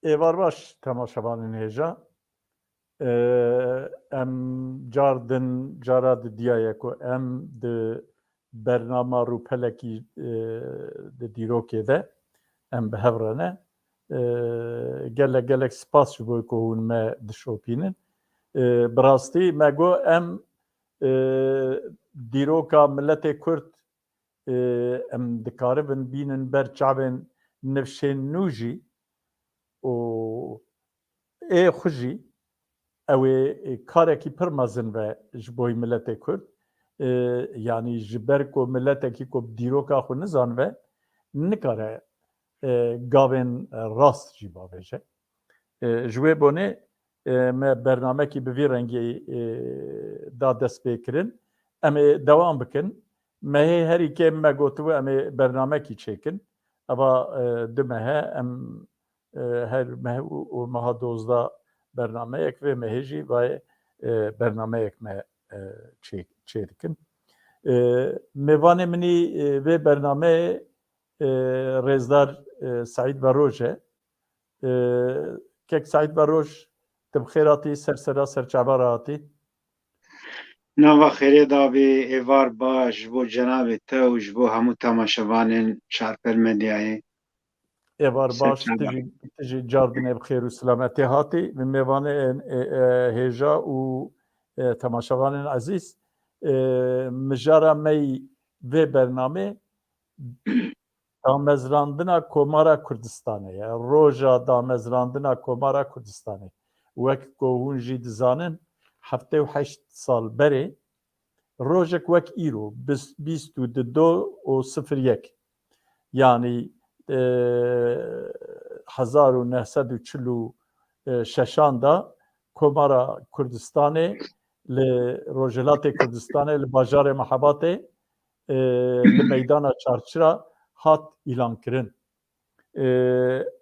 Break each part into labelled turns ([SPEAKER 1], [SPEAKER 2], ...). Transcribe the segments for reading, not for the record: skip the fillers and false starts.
[SPEAKER 1] Êvar baş temaşevanên hêja. Em cara di diyaye ku em di bernama rûpelekî di dîrokê de em bi hev re ne. Gelek spas ji bo ku hûn me dişopînin. Bi rastî me got em dîroka milletê Kurd em dikaribin bînin ber çavên nifşên nû jî û ê xwe jî ew ê karekî pir mezin ve ji bo milletê Kurd. Yanî ji ber ku milletekî ku dîroka xwe nizanve nikare gavên rast jî bavêje. Ji wê bonê me bernamekî bi vî rengî da dest pêkirin. Em ê dewam bikin. Mehê herîkê me gotiwe em ê bernamekî çêkin. Eva di mehe em her meh û meha dozda bernameyek vê mehê jî vayê bernameyek me çê dikin. Mêvanê minî vê bernameyê rêzdar Saîd Beroj e. Kek Saîd Beroj tu bi xêr hatî sersera serçavara hatî.
[SPEAKER 2] Nava xêrê dabê êvar baş ji bo cenabê te û ji bo hemû temaşevanên Çarpêl Medyayê.
[SPEAKER 1] Êvar baş tu jî cardinê bi xêr û silametê hatî. Bi mêvaneyên hêja û temaşevanên ezîz mijara me vê bernamê damezrandina Komara Kurdistanê ye. Roja damezrandina Komara Kurdistanê. Wek ku hûn jî dizanin heftê û heşt sal berê rojek wek îro bîst û du û sifir yek yanî 1946 da Komara Kurdistanê li Rojhilatê Kurdistanê li bajarê Mehebatê li meydana çarçira hat îlankirin.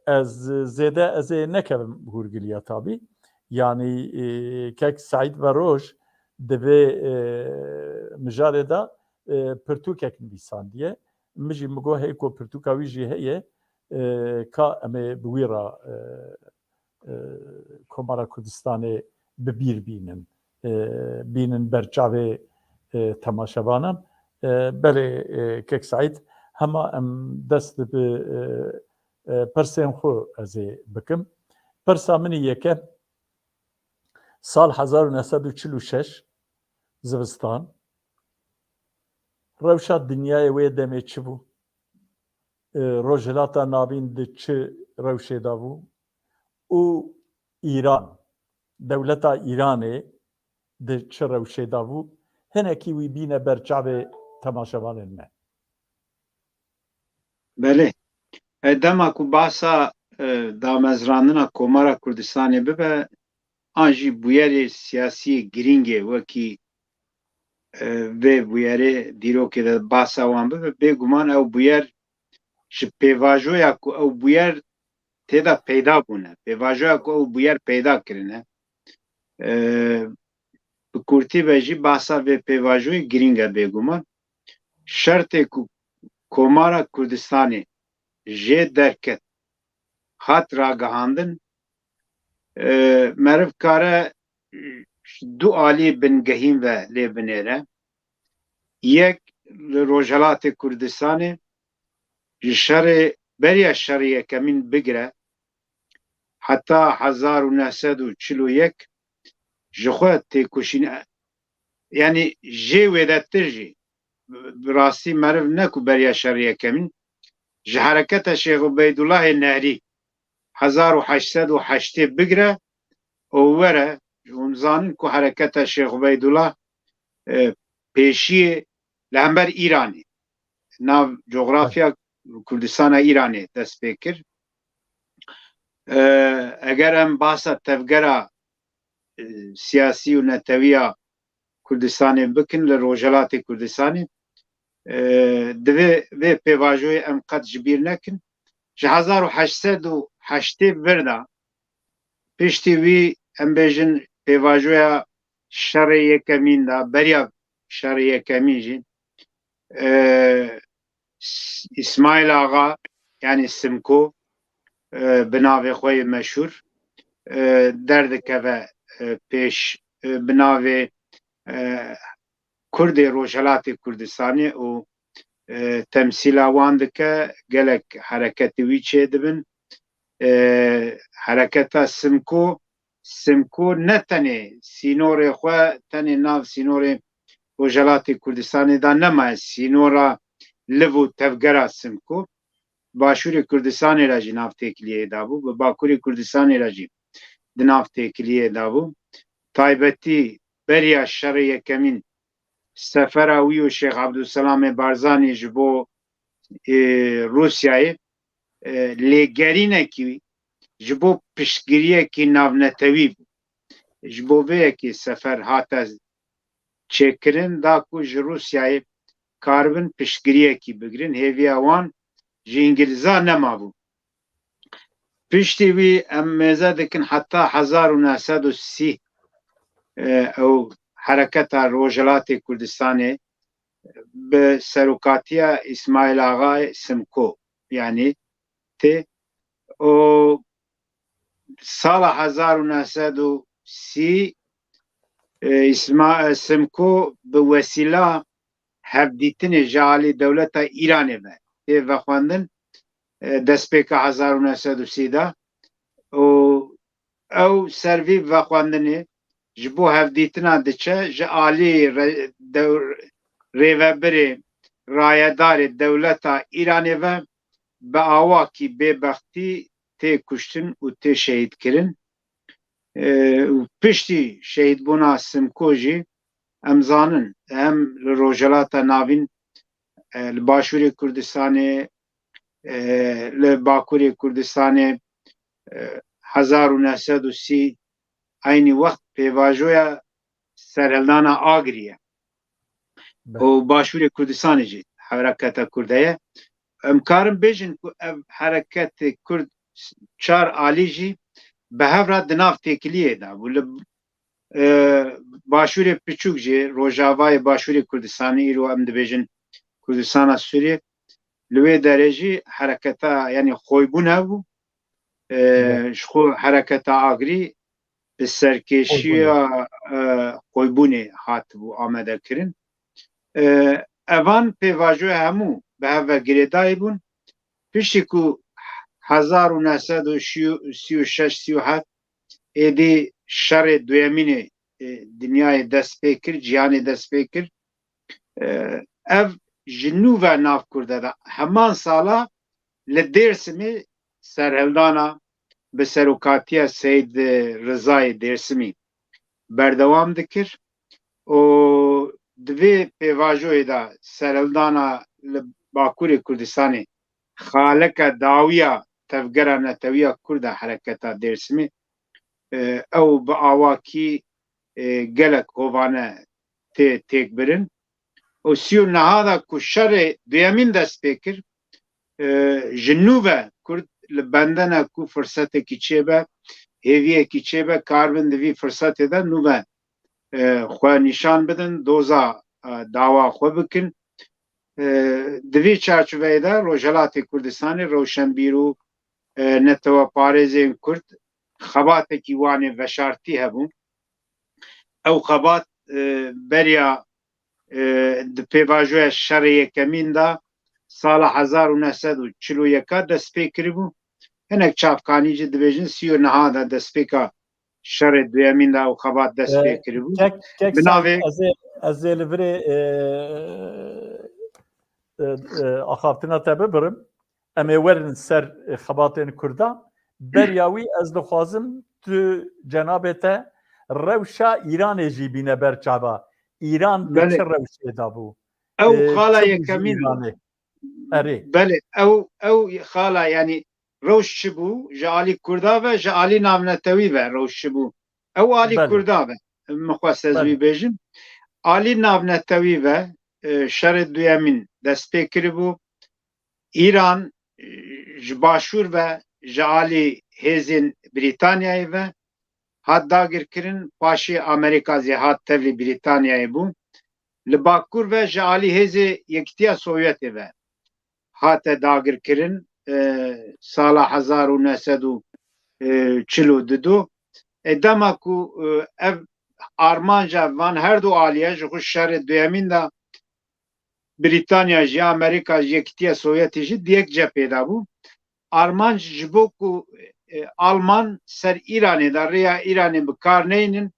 [SPEAKER 1] Ez zêde ez ê nekevim hûrgiliya tabî. Yanî kek Saîd Beroj di vê mijarê de pirtûkek nivîsandiye. Min jî mi got hey ku pirtûka wî jî heye ka em ê bi wî re Komara Kurdistanê bi bîr bînin. Bînin ber çavê temaşevanan. Belê kek Saîd hema em dest bi pirsên xwe ez ê bikim. Pirsa minî yeke sal 1946 zivistan rewşa dinyayê wê demê çi bû? Rojhilata navîn di çi rewşê de bû? û Îran, dewleta Îranê di çi rewşê de bû? Hinekî wî bîne ber çavê temaşevanên me.
[SPEAKER 2] Belê. Dema ku bahsa damezrandina Komara Kurdistanê bibe an jî bûyerê siyasî girîngê wekî vê bûyerê dîrokê de bahsa wan bibe bêguman ew bûyer ji pêvajoya ku ew bûyer têda peyda bûne. Pêvajoya ku ew bûyer peyda kirine. Bi kurtî ve jî bahsa vê pêvajoyê girîng e bêguman. Şertê ku Komara Kurdistanê jê derket hat ragihandin meriv kare du alî bingehîn ve lê binêre. Yek li Rojhilatê Kurdistanê ji şerê beriya şerê yekemîn bigire heta 1941 ji xwe têkoşîne yanî jê wê de tir jî bi rastî meriv ne ku beriya şerê yekemîn ji hereketa Şêx Ubeydulahê Nehrî 1808 bigire û were hûn zanin ku hereketa Şêx Ubeydulah pêşiyê li hember Îranê nav coğrafya Kurdistana Îranê dest pê kir. Eger em bahsa tevgera siyasî û netewiya Kurdistanê bikin li Rojhilatê Kurdistanê divê vê pêvajoyê em qet ji bîr nekin. Ji 1808 vir de piştî wî em bêjin pêvajoya şerê yekemîn de beriya şerê yekemîn jî İsmail Ağa yani Simko binavê xwe meşhur derdikeve pêş binavê Kurdê Rojhilatê Kurdistanê û temsîla wan dike gelek hereketê wî çê dibin hereketa Simko ne tenê sînorê xwe tenê nav sînorê Rojhilatê Kurdistanê da nemaye sînora liv û tevgera Simko Başûrê Kurdistanê re jî navtêkiliyê dabû bi Bakurê Kurdistanê re jî di navtêkiliyê dabû taybetî beriya şerê yekemîn sefera wî û Şêx Ebdulselamê Barzanî ji bo Rûsyayê lêgerînekî ji bo piştgiriyekî navnetewî bû ji bo vê yekê sefer hate çêkirin da ku ji Rûsyayê karibin piştgiriyekî bigirin hêviya wan ji îngilîzan nemabû piştî wî em mêze dikin heta 1930 ew hereketa Rojhilatê Kurdistanê bi serokatiya İsmail Ağa Simko yani tê o sala 1930 Simko bi wesîla hevdîtinê ji alî dewleta Îranê ve tê vexwendin destpêka 1930 da û ew servî vexwendinê ji bo hevdîtina diçe ji alî rêveberê rayedarê dewleta Îranê ve bi awakî bêbextî tê kuştin û tê şehîdkirin û piştî şehîdbûna Simko jî em zanin hem li Rojhilata Navîn li Başûrê Kurdistanê li Bakurê Kurdistanê 1930 aynı wext pêvajoya serhildana Agrî ye û Başûrê Kurdistanê jî hereketa Kurd heye em karin bêjin ku ev hereketê Kurd çar alî jî bi hev re di nav têkiliyê de bû li Başûrê Piçûk jî Rojavayê Başûrê Kurdistanê îro em dibêjin Kurdistana Sûriyê li wê derê jî hereketa yanî xweybûn hebû ji xwe hereketa Agrî bi serkêşiya xweybûnê hatibû amedekirin evan pêvajoya hemû bi hev ve girêdayî bûn piştî ku 1936-37 êdî şerê duyemînê dinyayê dest pê kir cihanê dest pê kir ev ji nû ve nav Kurd de heman sala li Dêrsimê serhildana bi serokatiya Seyid Rizayê Dêrsimî berdewam dikir û di vê pêvajoyê de serhildana li Bakurê Kurdistanê xaleka dawiya tevgera netewiya Kurd a hereketa Dêrsimê ew bi awakî gelek hovane tê têkbirin û sî niha da ku şerê duyemîn dest pê kir ji nû ve Kurd li bendena ku firsetekî çêbe hêviyekî çêbe karibin di vî firsetê de nû ve xwe nîşan bidin doza dawa xwe bikin di vî çarçoveyê de Rojhilatê Kurdistanê rewşenbîr û netewparêzên Kurd xebatekî wanê veşartî hebû ew xebat beriya di pêvajoya şerê yekemîn da sala 1941 dest pê kiribû hinek çavkanî jî dibêjin sî û niha da destpêka şerê duyemîn da ew xebat dest pê kiribû bi navê
[SPEAKER 1] ez ê li virê axaftina te bibirim em ê werin ser xebatên Kurda beriya wî ez dixwazim tu cenabê te rewşa Îranê jî bîne berçava Îran bi çi rewşê dabû
[SPEAKER 2] ew xala yekemîn
[SPEAKER 1] erê
[SPEAKER 2] belê ew xala yanî rewş çi bû ji alî Kurda ve ji alî navnetewî ve rewş çi bû ew alî Kurda ve min xwest ez wî bêjim alî navnetewî ve şerê duyemîn dest pê kiribû İran ji başûr ve ji alî hêzên Brîtanyayê ve hat dagirkirin paşê Amerîka zê hat tevlî Brîtanyayê bû li Bakur ve ji alî hêzê Yekîtiya Sovyetê ve hate dagirkirin سالا 1942 دما ku ev armanca van her du aliye ji xwe şerê duyemîn de Britanya jî Amerika jî Yekîtiya Sovyetî jî diyek cephê de bû. Armanc ji bo ku Alman ser İranê de rêya İranê bi kar neynin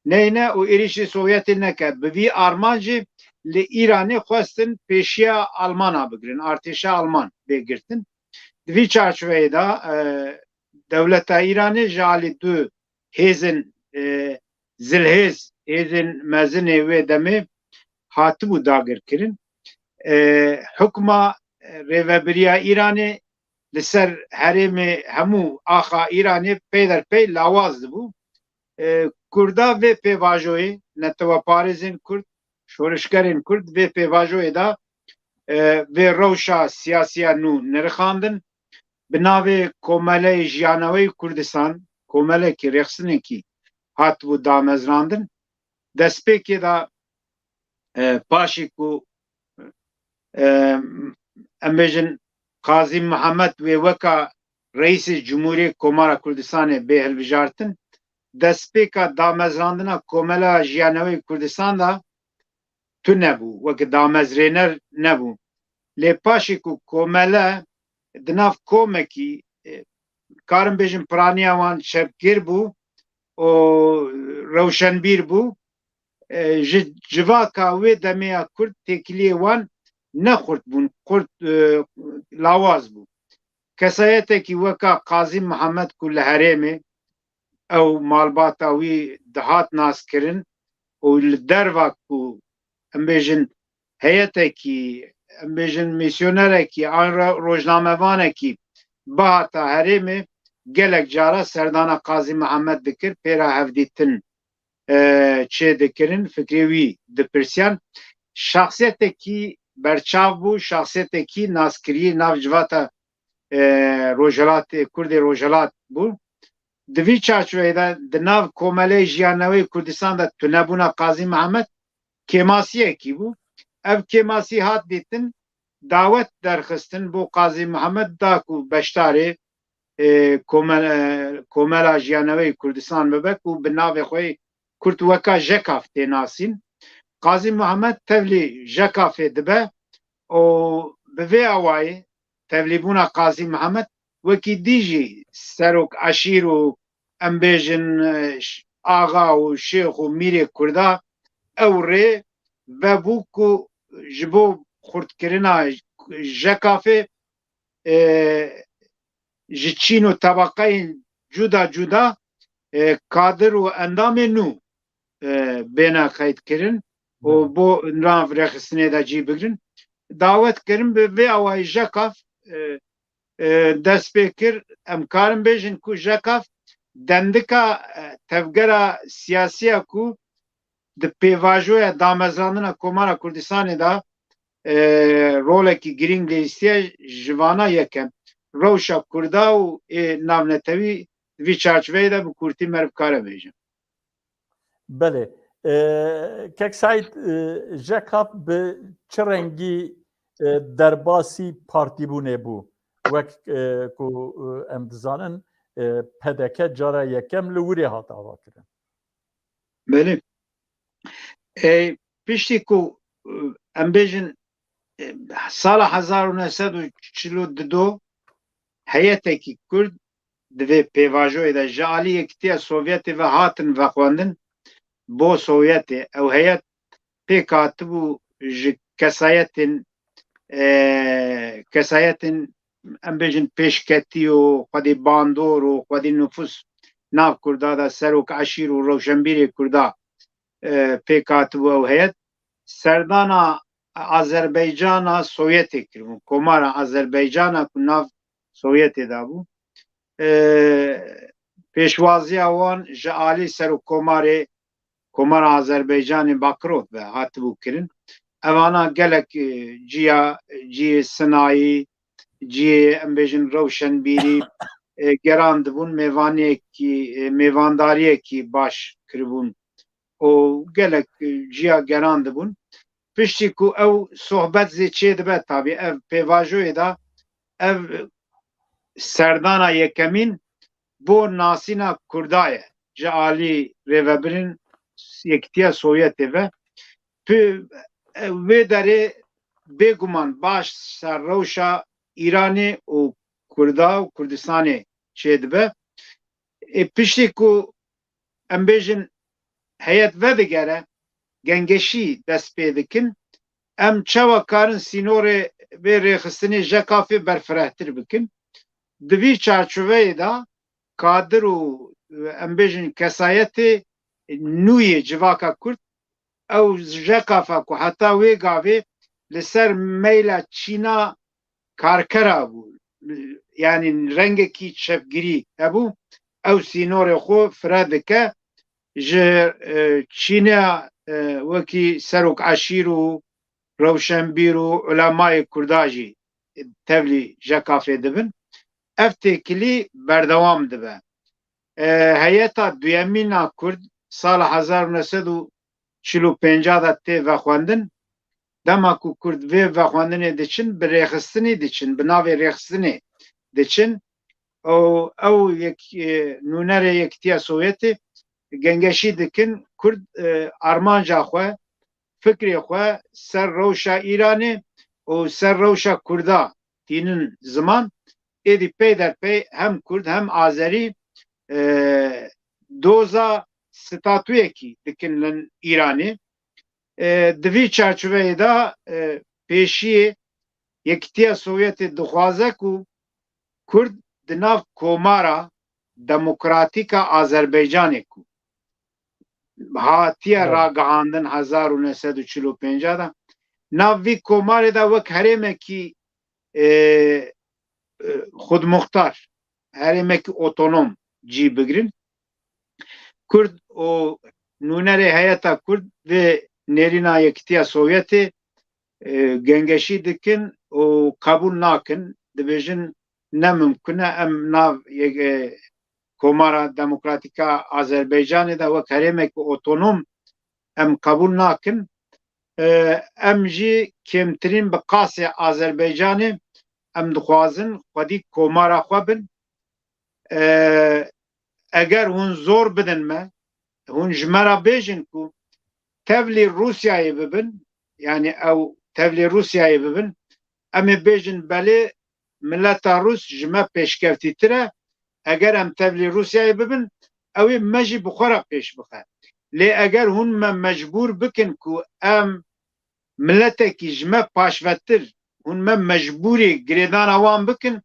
[SPEAKER 2] neyne û êrişî Sovyetê neke. Bi vî armancê li İranê xwestin pêşiya Almana bigirin, artêşa Alman bêgirtin. Di vî çarçoveyê de dewleta İranê ji alî du hêzin zilhêz hêzên mezinê wê demê hatibû dagirkirin. Hukma rêveberiya İranê li ser herêmê hemû axa İranê peyderpey lawaz dibû. Kurda vê pêvajoyê netewparêzên Kurd, şorişgerên Kurd vê pêvajoyê de vê rewşa siyasiya nû nirxandin. Bi navê Komeleyê Jiyanaweyê Kurdistan, komelekî rêxistinekî hatibû damezrandin. Destpêkê de paşê ku em bêjin Qazî Mihemed wê weka Reîsê Cumhuriyê Komara Kurdistanê bê hilbijartin, destpêka damezrandina Komeleya Jiyanaweyê Kurdistan da tu nebû, wek damezrêner nebû. Lê paşê ku komele di nav komekî karin bêjin piraniya wan şevkêr bû û rewşenbîr bû, ji civaka wê demeya Kurd têkiliyê wan nexurt bûn, Kurd lawaz bû. Kesayetekî weka Qazî Mihemed ku li herêmê ew malbata wî dihat naskirin û li derva ku em bêjin heyetekî em bêjin misyonerekî an rojnamevanekî bihata herêmê gelek cara serdana Qazî Mihemed dikir pêra hevdîtin çê dikirin fikrê wî dipirsiyan. Şaxsiyetekî berçav bû, şaxsiyetekî naskiriyê nav civata Rojelatê Kurdê Rojelat bû. Di vî çarçoveyê de di nav Komeleyê Jiyanaweyê Kurdistan de tunebûna Qazî Mihemed kêmasiyekî bû. Ev kêmasî hat dîtin dawet derxistin bo Qazî Mihemed da ku beşdarê Komela Jiyanaweyê Kurdistan bibe ku bi navê xwe Kurd weka Jekaf tê nasîn. Qazî Mihemed tevlî Jekafê dibe û bi vê awayî tevlîbûna Qazî Mihemed wekî dî jî serok eşîr û em bêjin axa û şêx û mîrê Kurda ew rê vebû ku ji bo xurtkirina Jekafê ji çîn û tebaqeyên cuda cuda kadir û endamê nû bêne qeydkirin û bo nav rêxistinê de cî bigirin. Dawet kirin bi vê awayî Jekaf dest pê kir em karin bêjin ku Jekaf dendika tevgera siyasiya ku di pêvajoya damezrandina Komara Kurdistanê de rolekî girîng lêstiye ji vana yekem rewşa Kurda û navnetewî vî çarçoveyê de bi Kurdî me kare bêjim.
[SPEAKER 1] Belê. Kek Saîd Jekaf bi çi rengî derbasî partîbûnê bû? Wek ku em dizanin PDK cara yekem li Wîrê hat avakirin.
[SPEAKER 2] Belê. Piştî ku em bêjin sala 1942 heyetekî Kurd di vê pêvajoyê de ji alî Yekîtiya Sovyetê ve hatin vexwendin bo Sovyetê. Ew heyet pêk hatibû ji kesayetên em bêjin pêşketî û xwedî bandor û xwedî nüfus nav Kurda de serok eşîr û rewşenbîrê Kurda pêk hatibû ew heyet serdana Azerbaycana Sovyetê kiribû. Komara Azerbaycana ku nav Sovyetê de bû. Pêşwaziya wan ji alî serokkomarê Komara Azerbaycanê Bakrov ve hatibû kirin. Evana gelek ciyê sinayî, ciyê em bêjin rewşenbîrî geran dibûn, mêvandariyekî baş kiribûn û gelek ciya geran dibûn. Piştî ku ew sohbet zê çê dibe tabî ev pêvajoyê de ev serdana yekemîn bo nasîna Kurda ye ji alî rêvebirin Yekîtiya Sovyetê ve vê derê bêguman baş ser rewşa Îranê û Kurda û Kurdistanê çê dibe. Piştî ku em bêjin heyet vedigere gengeşî dest pê dikin, em çawa karin sînorê vê rêxistinê jekafê berfirehtir bikin. Di vî çarçoveyê de kadir û em bêjin kesayetê nûyê civaka Kurd ew jekafa ku heta wê gavê li ser meyla Çîna karkera bû, yani rengekî çepgirî hebû, ew sînorê xwe fire dike ji Çîna wekî Serok Eşîr û Rewşenbîr û ulemayê Kurda jî tevlî jekafê dibin. Ev têkilî berdewam dibe. Heyeta duyemîna Kurd sala 1945 da tê vexwendin. Dema ku Kurd vê vexwendinê diçin, bi rêxistinê diçin, bi navê rêxistinê diçin. Ew nûnerê Yekîtiya Sovyetê gengeşî dikin Kurd armanca xwe, fikrê xwe ser rewşa Îranê û ser rewşa Kurda tînin ziman. Êdî peyderpey hem Kurd hem Azerî doza statûyekî dikin li Îranê. Di vî çarçoveyê de pêşiyê Yekîtiya Sovyetê dixwaze ku Kurd di nav komara demokratîk a Azerbaycanê ku hatiye ragihandin 1945 da, nav vî komarê de wek herêmekî xudmuxtar, herêmekî otonom cî bigirin. Kurd û nûnerê heyeta Kurd vê nêrîna Yekîtiya Sovyetê gengeşî dikin û kabûl nakin, dibêjin nemimkün e em nav komara demokratîk a Azerbaycanê de wek herêmekî otonom em kabûl nakin. Em jî kêmtirîn bi qasê Azerbaycanê em dixwazin xwedî komara xwe bin. Eger hûn zor bidin me, hûn ji me re bêjin ku tevlî Rûsyayê bibin, yani ew tevlî Rûsyayê bibin, em ê bêjin belê mileta Rûs ji me pêşkevtîtir e. Eger em tevlî Rûsyayê bibin, ew ê me jî bi xwe re pêş bixe. Lê eger hûn me mecbûr bikin ku em milletekî ji me paşvetir, hûn me mecbûrî girêdana wan bikin,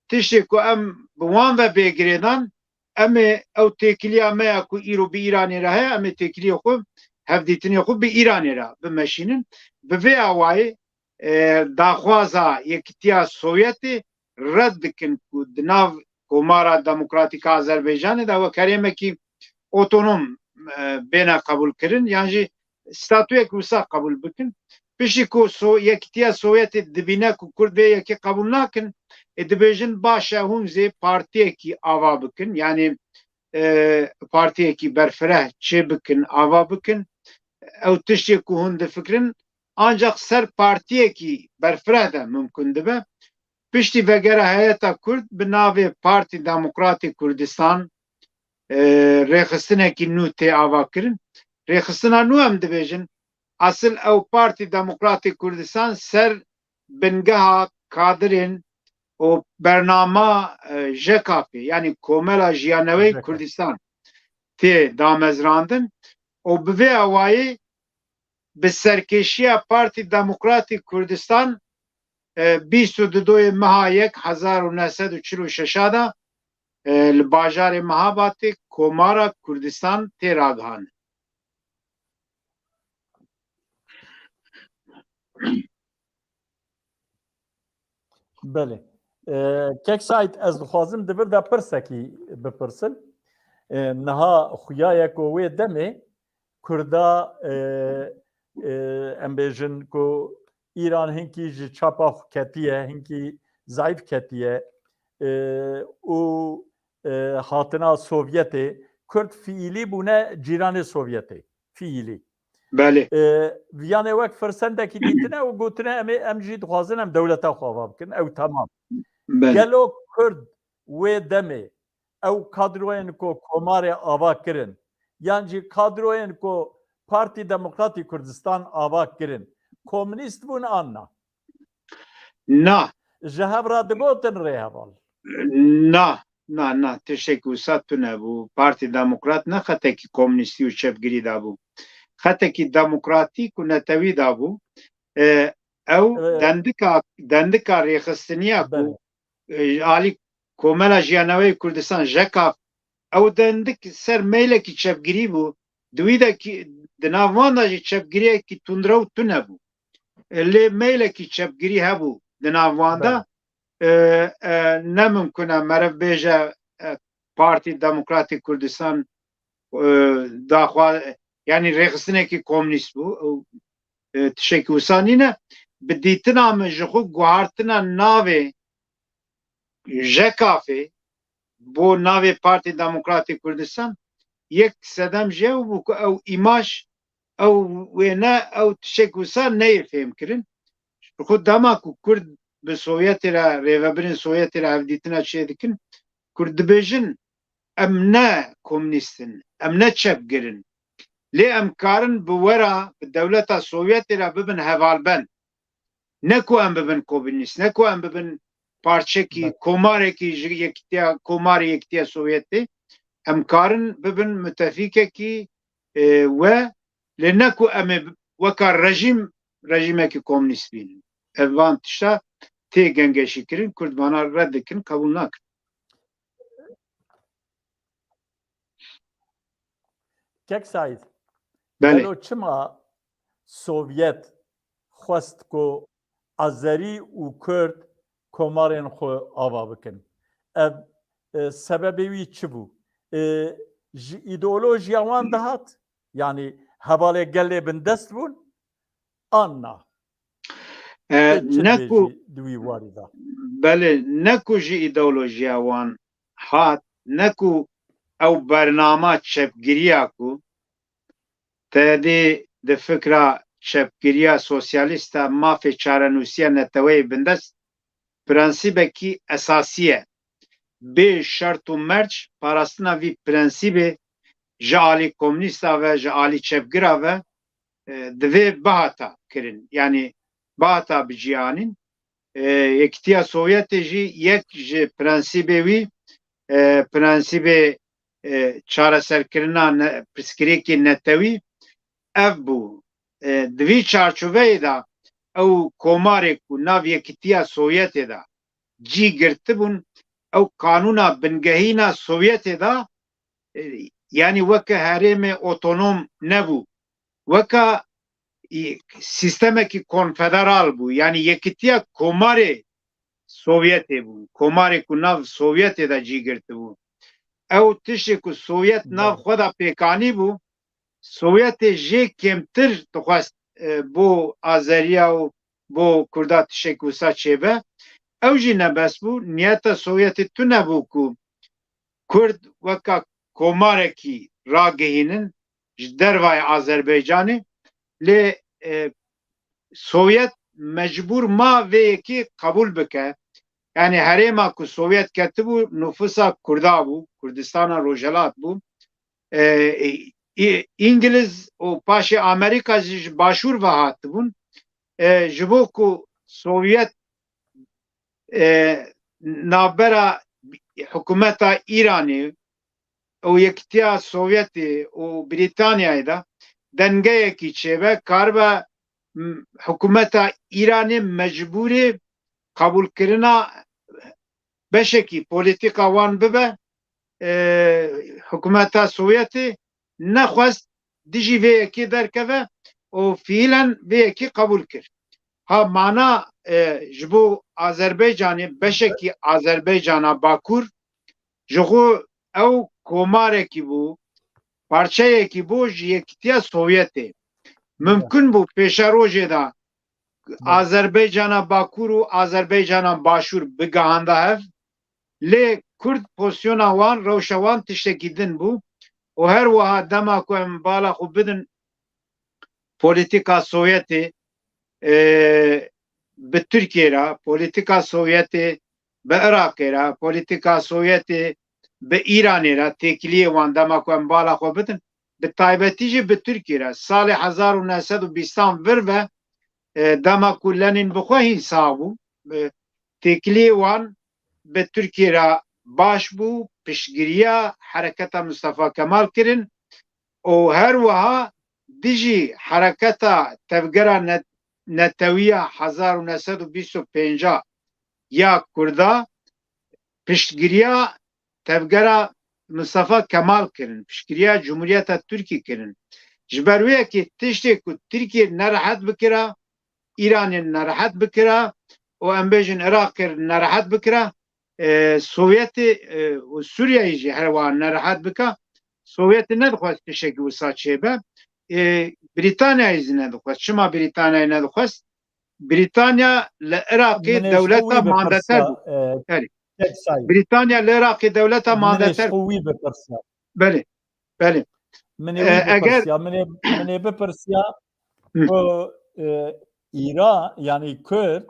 [SPEAKER 2] tiştê ku em bi wan ve bêgirêdan, em ê ew têkiliya me ya ku îro bi Îranê re heye, em ê têkiliyê xwe hevdîtinê xwe bi Îranê re bimeşînin. Bi vê awayî daxwaza Yekîtiya Sovyetê red dikin ku di nav komara demokratîk a Azerbaycanê de wek herêmekî otonom bêne qebûl kirin, yan jî statûyek wisa qebûl bikin. Piştî ku Yekîtiya Sovyetê dibîne ku Kurd vê yekê qebûl nakin, dibêjin baş e hûn zê partiyekî ava bikin, yani partiyekî berfireh çê bikin, ava bikin. Ew tiştê ku hûn difikirin ancak ser partiyekî berfireh de mümkün dibe. Piştî vegera heyeta Kurd bi navê Partî Demokratîk Kurdistan rêxistinekî nû tê ava kirin. Rêxistina nû em dibêjin asıl ew Partî Demokratîk Kurdistan ser bingeha kadirên û bernama JKP, yani Komela Jiyanewê Kurdistan tê damezrandin û bi vê awayî bi serkêşiya Partî Demokratîk Kurdistan 22 meha 1946 da li bajarê Mehabatê komara Kurdistan tê ragihandin.
[SPEAKER 1] Belê. Kek Saîd ez dixwazim di vir de pirsekî bipirsin. Niha xuyayek ku wê demê Kurda em bêjin ku İran hinkî ji çapa xwe ketiye, hinkî zayıf ketiye û hatina Sovyetê, Kurd fiîlî bûne cîranê Sovyetê. Fiîlî.
[SPEAKER 2] Belê.
[SPEAKER 1] Viyanê wek firsendekî dîtine û gotine em jî dixwazin em dewleta xwe ava bikin. Ew temam.
[SPEAKER 2] Belê.
[SPEAKER 1] Gelo Kurd وê demê ew kadroyên ku Komarê ava kirin yan jî kadroyên ku Partî Demokratîk Kurdistan ava kirin komünîst bûn an na
[SPEAKER 2] Na,
[SPEAKER 1] ji hev re digotin rêheval
[SPEAKER 2] na teşekkür satune bu Parti Demokrat ne xetekî komünisti û çepgirî da bû. Xetekî demokratîk û netewî da bû. Ew dendika rêxistiniya ku alî Komela Jiyanawê Kurdistan jeka ew dendik ser meylekî çepgirî bû. Di wî de di nav wan de jî çepgiriyekî tundre û tune bû. Lê meylekî çepgirî hebû di nav wan de nemimkun e meriv bêje Partî Demokratîk Kurdistan daxwa yani rêxistinekî komünîst bû tişekî wisa nîne bi dîtina min ji xwe guhartina navê JEKAFê bo navê Partî Demokratîk Kurdistan yek sedem ji ew bû ku ew îmaj ew wêne ew tişek wisa neyê fêm kirin ji xwe dema ku Kurd bi Sovyetê re rêvebirên Sovyetê re hevdîtina çê dikin Kurd dibêjin em ne komünîstin em ne çepgirin lê em karin bi wera bi dewleta Sovyetê re bibin hevalben ne ku em bibin komünîst ne ku em bibin parçekî komarekî ji yekîtiya komarê Yekîtiya Sovyetê em karin bibin mütefîkekî we lê ne ku em ê weka rejîmekî komünîst bînin ev van tişta tê gengeşî kirin Kurdmana red dikin qebûl nakin
[SPEAKER 1] Kek Saîd
[SPEAKER 2] belê
[SPEAKER 1] gelo çima Sovyet xwest ku Azerî û Kurd komarên xwe ava bikin ev sebebê wî çi bû ji îdeolojiya wan dihat yanî hevalê gelê bin dest bûn an na
[SPEAKER 2] ne ku
[SPEAKER 1] di wî warî da
[SPEAKER 2] belê ne ku jî îdeolojiya wan hat ne ku ew bernama çepgiriya ku tedê di fikra çepgiriya sosyalîst a mafê çarenûsiya neteweyê bindest prensîbekî esasî ye bê şert û merc parastina vî prensîbê ji alî komünîsta ve ji alî çepgira ve divê bihata kirin yani bihata biciyanîn Yekîtiya Sovyetê jî yek ji prensîbê wî prensîbê çareserkirina pirsgirêkê netewî ev bû di vî çarçoveyê de ew komarê ku nav Yekîtiya Sovyetê de cî girtibûn ew kanûna bingehîna Sovyetê de yani weke herêmê otonom nebû weka sistemekî konfederal bû yani Yekîtiya Komarê Sovyetê bû komarê ku nav Sovyetê de cî girtibû ew tiştê ku Sovyet nav xwe da pêkanî bû Sovyetê jê kêmtir dixwest bo Azeriya û bo Kurda tişek wisa çêbe ew jî nebes bû niyeta Sovyetê tu nebû ku Kurd weka komarekî ragihînin ji dervayê Azerbaycanê lê Sovyet mecbûr ma vê yekê qebûl bike yani herêma ku Sovyet ketibû nüfusa Kurda bû Kurdistana Rojhilat bû İngiliz û paşê Amerîka jî ji başûr ve hatibûn ji bo ku Sovyet navbera hikûmeta İranê û Yekîtiya Sovyetê û Brîtanyayê de dengeyekî çêbe karibe hikûmeta İranê mecbûrê qebûlkirina beşekî polîtîka wan bibe hikûmeta Sovyetê nexwest dijî vê yekê derkeve û fiilen vê yekê qebûl kir ha mana ji bo Azerbaycanê beşekî Azerbaycana Bakur ji xwe ew komarekî bû parçeyekî bû ji Yekîtiya Sovyetê mümkün bû pêşa rojê de Azerbaycana Bakur û Azerbaycana Başûr bigihanda hev lê Kurd pozisyona wan rewşa wan tiştekî din bû û her wiha dema ku em bala xwe bidin polîtîka Sovyetê bi Tirkiye re polîtîka Sovyetê به عراق را پولیتیکا سوویتی به ایران را تکلیه وان دما کو ام بالا خو بدن به تایبەتی جی به ترکیه را سال 1920 ور و دما کو لنین بخوا حسابو تکلیه وان به ترکیه را باش بو پشگیریا حرکتا مصطفی کمال کرن او هر وها دیجی حرکتا تفگرا نتویه 1925 یا کردا پشتگیریا تفگرا مصطفی کمال کرن پشتگیریا جمهوریت ترکی کرن جبرویه که تشتی که ترکیه نراحت بکره ایران نراحت بکره و امبیجن عراق نراحت بکره سوویت و سوریه جی هروان نراحت بکره سوویت ندخواست تشکی و ساچه به بریتانیا ایزی ندخواست شما بریتانیا ندخواست بریتانیا لعراق دولتا ماندتر بود بریتانیا لعراق دولتا ماندتر بله بله
[SPEAKER 1] اگر من بپرسیا ایران یعنی کرد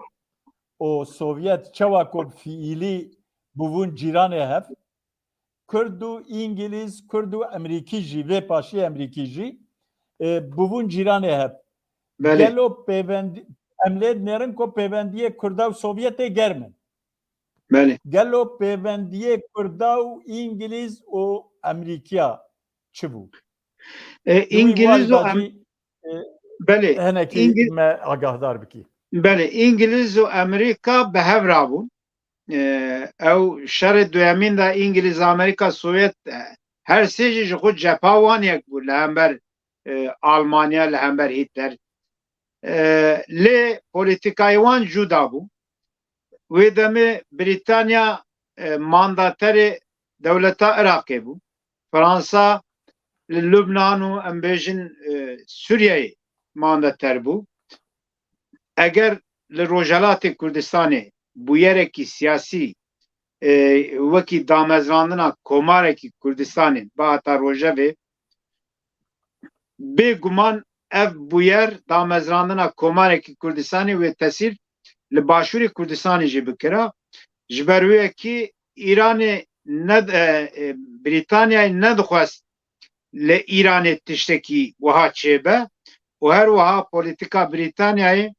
[SPEAKER 1] و سوویت چوا کو فعلی بوون جیران هف کرد و انگلیس کرد و امریکی جی و پاشی امریکی جی بوون جیران هف گلو پیوند املید نرن کو پیوندی کرد و سوویت گرمن
[SPEAKER 2] بله
[SPEAKER 1] گلو پیوندی کرد و انگلیس و امریکا چه بود
[SPEAKER 2] انگلیس و بله
[SPEAKER 1] هنکی ما آگاهدار بکی
[SPEAKER 2] بله انگلیس و امریکا به هم رابون او شر دویمین دا انگلیس امریکا سوویت هر سیجی خود جپاوان یک بود لهمبر آلمانیا لهمبر هیتلر لی پولیتیکایوان جدا بود و دمه بریتانیا مانداتر دولتا عراقی بود فرانسا لبنان و امبیجن سوریه مانداتر بود اگر لروجالات کردستانی بویرکی سیاسی وکی دامزراندنا کومارکی کردستانی با اتا روجوه بگمان اف بویر دامزراندنا کومارکی کردستانی و تاثیر لباشوری کردستانی جی بکره جبروی کی ایران بریتانیا ندخواست ل ایران تشتکی وها چیبه و هر وها پولیتیکا بریتانیای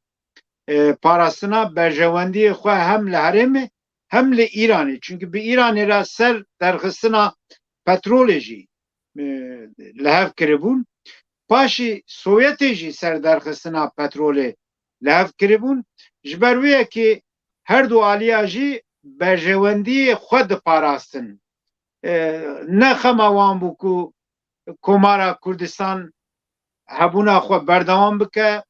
[SPEAKER 2] پاراستنا برجواندی خو هم لحرم هم ل ایرانی çünkü به ایران را سر درخستنا پترولجی لحف کربون پاشی سوویتجی سر درخستنا پترول لحف کربون جبرویه که هر دو آلیاجی برجواندی خود پاراستن نه خماوان بو کو کومارا کردستان هبونا خو بردوام بکه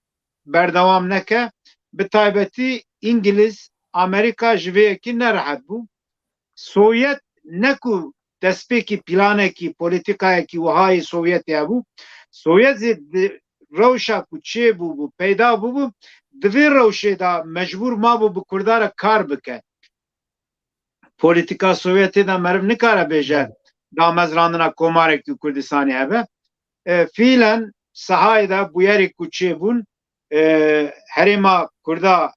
[SPEAKER 2] بردوام نکه به تایبەتی انگلیس امریکا جویکی نراحت بو سوویت نکو دسپیکی پلانکی پولیتیکایکی وهای سوویت بو سوویت روشا کو چه بو پیدا بو دوی روشه دا مجبور ما بو کردار کار بکه پولیتیکا سوویتی دا مرو نکاره بیجه دا مزراندنا کومارکی کردستانی هبه fiilen sahayda bu yeri kuçebun herema kurda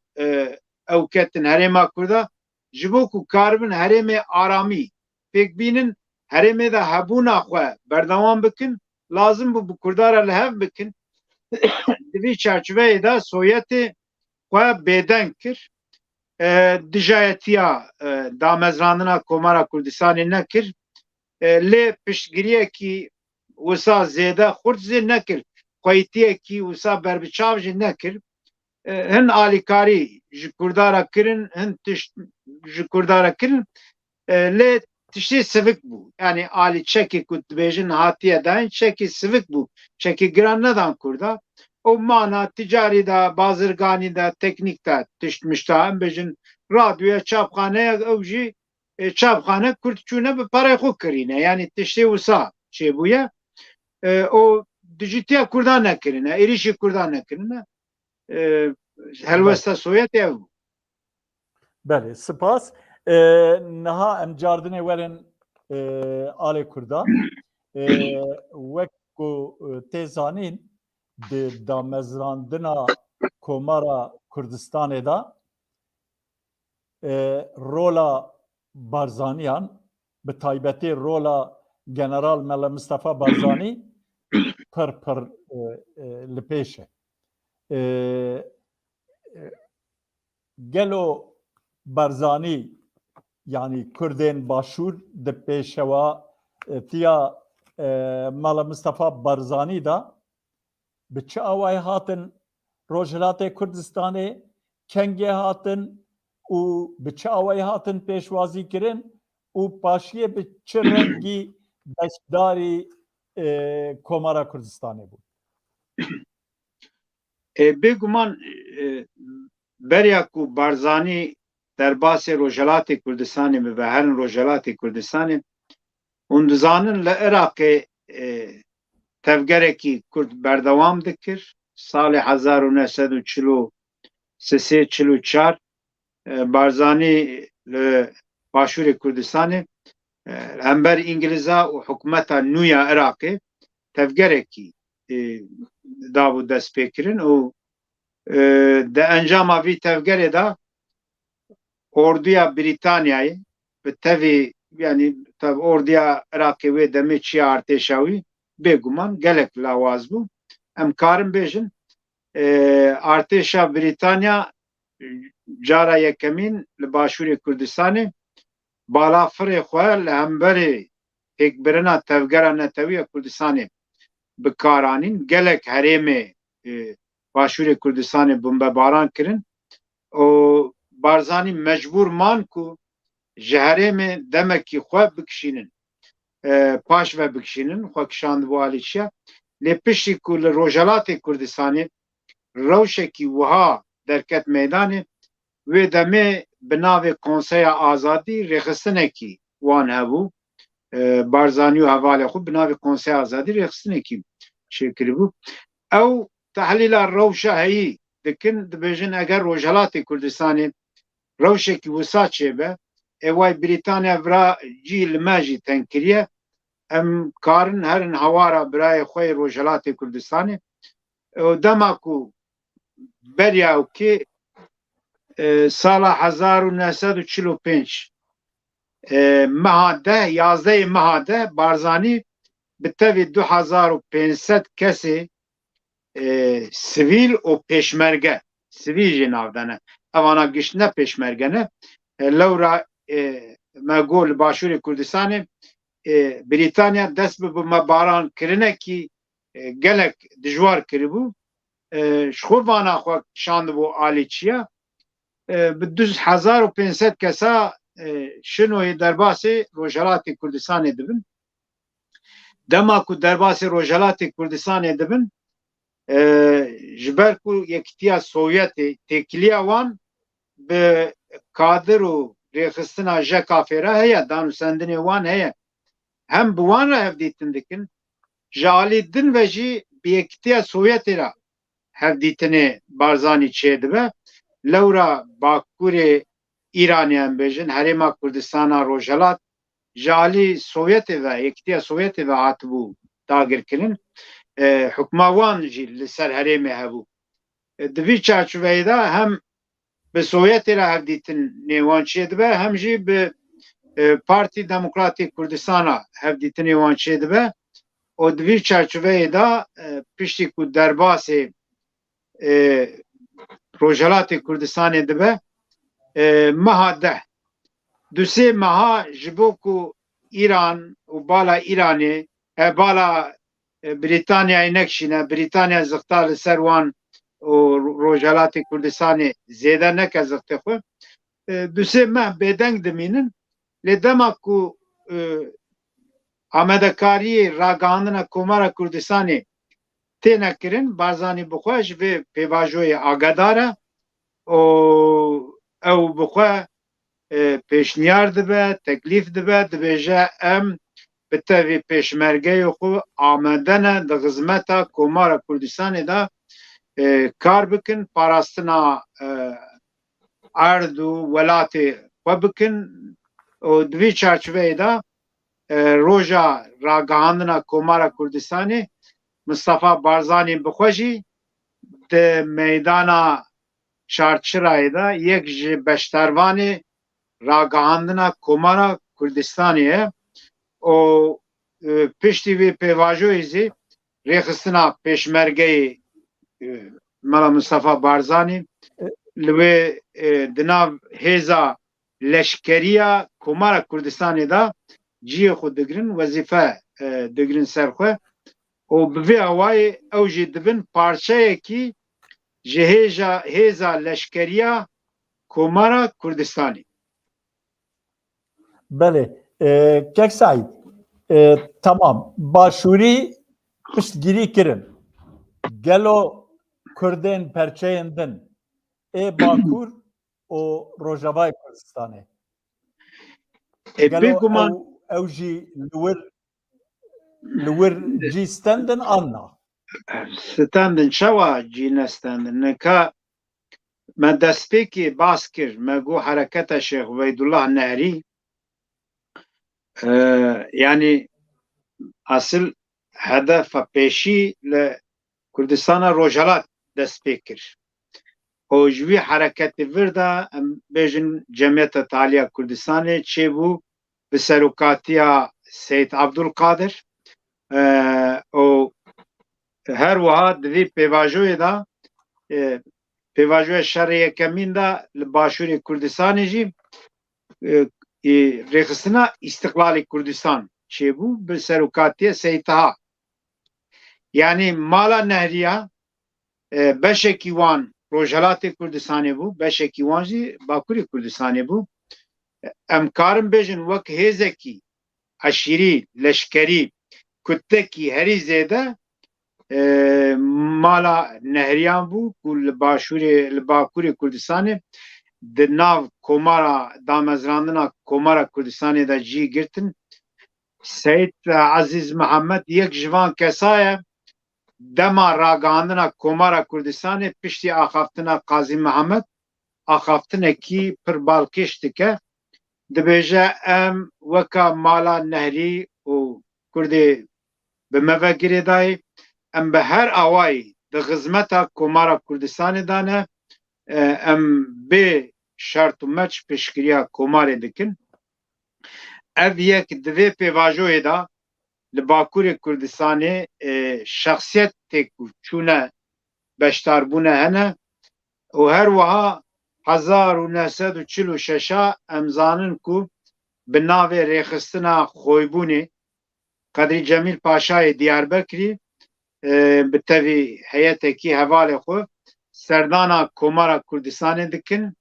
[SPEAKER 2] evketin herema kurda jiboku karbin hereme arami pek binin hereme de habuna xwe berdevam bikin lazım bu kurdara lehev bikin divi çerçeveye de Sovyetê xwe bêdeng kir dijayetiya damezrandina Komara Kurdistanê nekir lê piştgiriyekî wisa zêde xurt zê nekir xweytiyekî wisa berbiçav jî nekir hin alîkarî ji kurdara kirin hin tişt ji kurdara kirin lê tiştê sivik bû yani alî çekê ku dibêjin hatiye dayîn çekê sivik bû çekê giran nedan kurda o mana ticarî da bazirganî da teknîk da tişt mişta em bêjin radyoya çapxaneya ew jî çapxane kurd çûne bi parayê xwe kirîne yani tiştê wisa çêbûye o dijitiya Kurdan nekirine, êrişî Kurdan nekirine helwesta Sovyetê ev bû.
[SPEAKER 1] Belê, spas. Niha em cardinê werin alê Kurdan wek ku tê zanîn di damezrandina Komara Kurdistanê da رولا بارزانیان به تایبەتی رولا جنرال مەلا مستەفا بارزانی پر li pêşe gelo Barzanî yani Kurdên Başûr di pêşewa tiya mala Mustafa Barzanî da bi çi awayê hatin Rojhilatê Kurdistanê kengê hatin û bi çi awayê hatin pêşwazî kirin û paşiyê bi çi rengî beşdarî Komara Kurdistanê bû.
[SPEAKER 2] Bêguman beriya ku Barzanî derbasê Rojhilatê Kurdistanê bi veherin Rojhilatê Kurdistanê hûn dizanin li Iraqê tevgerekî Kurd berdewam dikir salê 1943-44 Barzanî li Başûrê Kurdistanê hember İngiliza û hikûmeta nû ya Iraqê tevgerekî dabû destpêkirin û di encama vî tevgerê da orduya Brîtanyayê bi tevê yani orduya Iraqê wê demê çiya artêşa wî bêguman gelek lawaz bû. Em karin bêjin artêşa Brîtanya cara yekemîn li Başûrê Kurdistanê balafirê xwe li hemberê pêkbirina tevgera Netewî Kurdistanê bikaranîn gelek herêmê Başûrê Kurdistanê bombebaran kirin û Barzanî mecbûr man ku ji herêmê demekî xwe bikişînin paş ve bikişînin xwe kişandibû alî çiya lê piştî ku li Rojhilatê Kurdistanê rewşekî wiha derket meydanê wê demê bi navê Konseya Azadî rêxistinekî wan hebû Barzanî û hevalê xwe bi navê Konseya Azadî rêxistinekî çêkiribû ew tehlîla rewşa heyî dikin dibêjin eger Rojhilatê Kurdistanê rewşekî wisa çêbe êway Brîtanya vira cî li me jî tenkiriye em karin herin hewara birayê xwe yê Rojhilatê Kurdistanê dema ku beriya ew kê sala 1945 meha 11 meha 10 Barzanî bi tevî 2500 kesê sivîl û pêşmerge sivîl jî navdane evana giştine pêşmergene lewra me got li Başûrê Kurdistanê Brîtanya dest bi bombebaran kirinekî gelek dijwar kiribû ji xwe vana xwe kişandibû alî çiya bi 2500 kesa şinoyê derbasê Rojhilatê Kurdistanê dibin dema ku derbasê Rojhilatê Kurdistanê dibin ji ber ku Yekîtiya Sovyetê têkiliya wan bi kadir û rêxistina jeka fêra heye danûsendinê wan heye hem bi wan re hevdîtin dikin ji alî din ve jî bi Yekîtiya Sovyetê re hevdîtinê Barzanî çêdibe lewra Bakurê İranê em bêjin herêma Kurdistana Rojhilat ji alî Sovyetê ve Yekîtiya Sovyetê ve hatibû dagirkirin hukma wan jî li ser herêmê hebû di vî çarçoveyê de hem bi Sovyetê re hevdîtinê wan çêdibe hem jî bi Partî Demokratîk Kurdistana hevdîtinê wan çêdibe û di vî çarçoveyê de piştî ku derbasê Rojhilatê Kurdistanê dibe meha 10 du-sê meha ji bo ku İran û bala İranê bala Brîtanyayê nekişîne Brîtanya zixta li ser wan û Rojhilatê Kurdistanê zêde neke zixtê xwe du-sê meh bêdeng dimînin lê dema ku amadekariyê ragihandina Komara Kurdistanê têne kirin Barzanî bi xwe ji vê pêvajoyê agadar e û ew bi xwe pêşniyar dibe teklîf dibe dibêje em bi tevî pêşmergeyê xwe amade ne di xizmeta Komara Kurdistanê de kar bikin parastina erd û welatê xwe bikin û di vî çarçoveyê de roja ragihandina Komara Kurdistanê Mustafa Barzanî bi xwe jî di meydana çarçirayê de yek ji beştervanê ragahandina Komara Kurdistanê o piştî vê pêvajoyê zê rêxistina pêşmergeyê mala Mustafa Barzanî li wê di nav hêza leşkeriya Komara Kurdistanê da ciyê xwe digirin wezîfe digirin ser xwe û bi vê awayê ew jî dibin parçeyekî ji hêza leşkeriya Komara Kurdistanê.
[SPEAKER 1] Belê. Kek Saîd, tamam. Başûrî piştgirî kirin. Gelo Kurdên perçeyên din ê Bakur û Rojavayê Kurdistanê. Gelo
[SPEAKER 2] Bêguman
[SPEAKER 1] ew jî li wir cî stendin an na.
[SPEAKER 2] standin çawa cî nestandin neka me destpêkê bas kir me got hereketa Şêx Weydullah Nehrî yani asıl hedefa pêşî li Kurdistana Rojhilat dest pê kir. O ji vî hereketê vir de em bêjin Cemiyeta Taliya Kurdistanê çêbû bi serokatiya Seyyid Abdulkadir o her wiha di vê pêvajoyê da pêvajoya şerê yekemîn de li Başûrê Kurdistanê jî rêxistina İstiklalê Kurdistan çêbû bi serokatiya Seyyid Taha. Yani mala Nehriya beşekî wan Rojhilatê Kurdistanê bû, beşekî wan jî Bakurê Kurdistanê bû. Em karin bêjin wek hêzekî eşîrî, leşkerî, kutekî herî zêde mala Nehriyan bû ku li Başûrê, li Bakurê Kurdistanê di nav komara damezrandina Komara Kurdistanê de cî girtin. Seyyid Ezîz Mihemed yek ji van kesa ye dema ragihandina Komara Kurdistanê piştî axaftina Qazî Mihemed axaftinekî pir balkêş dike. Dibêje em weka mala Nehrî û Kurdê bi me ve girê dayê em bi her awayî di xizmeta Komara Kurdistanê de ne em bê şert û meç pêşkiriya Komarê dikin. Ev yek di vê pêvajoyê da li Bakurê Kurdistanê şexsiyetê ku çûne beşdarbûne hene û her wiha 1946 em zanin ku bi navê rêxistina xwebûnê Qedrî Cemîl Paşayê Diyarbekirî bi tevî heyetekî hevalê xwe serdana Komara Kurdistanê dikin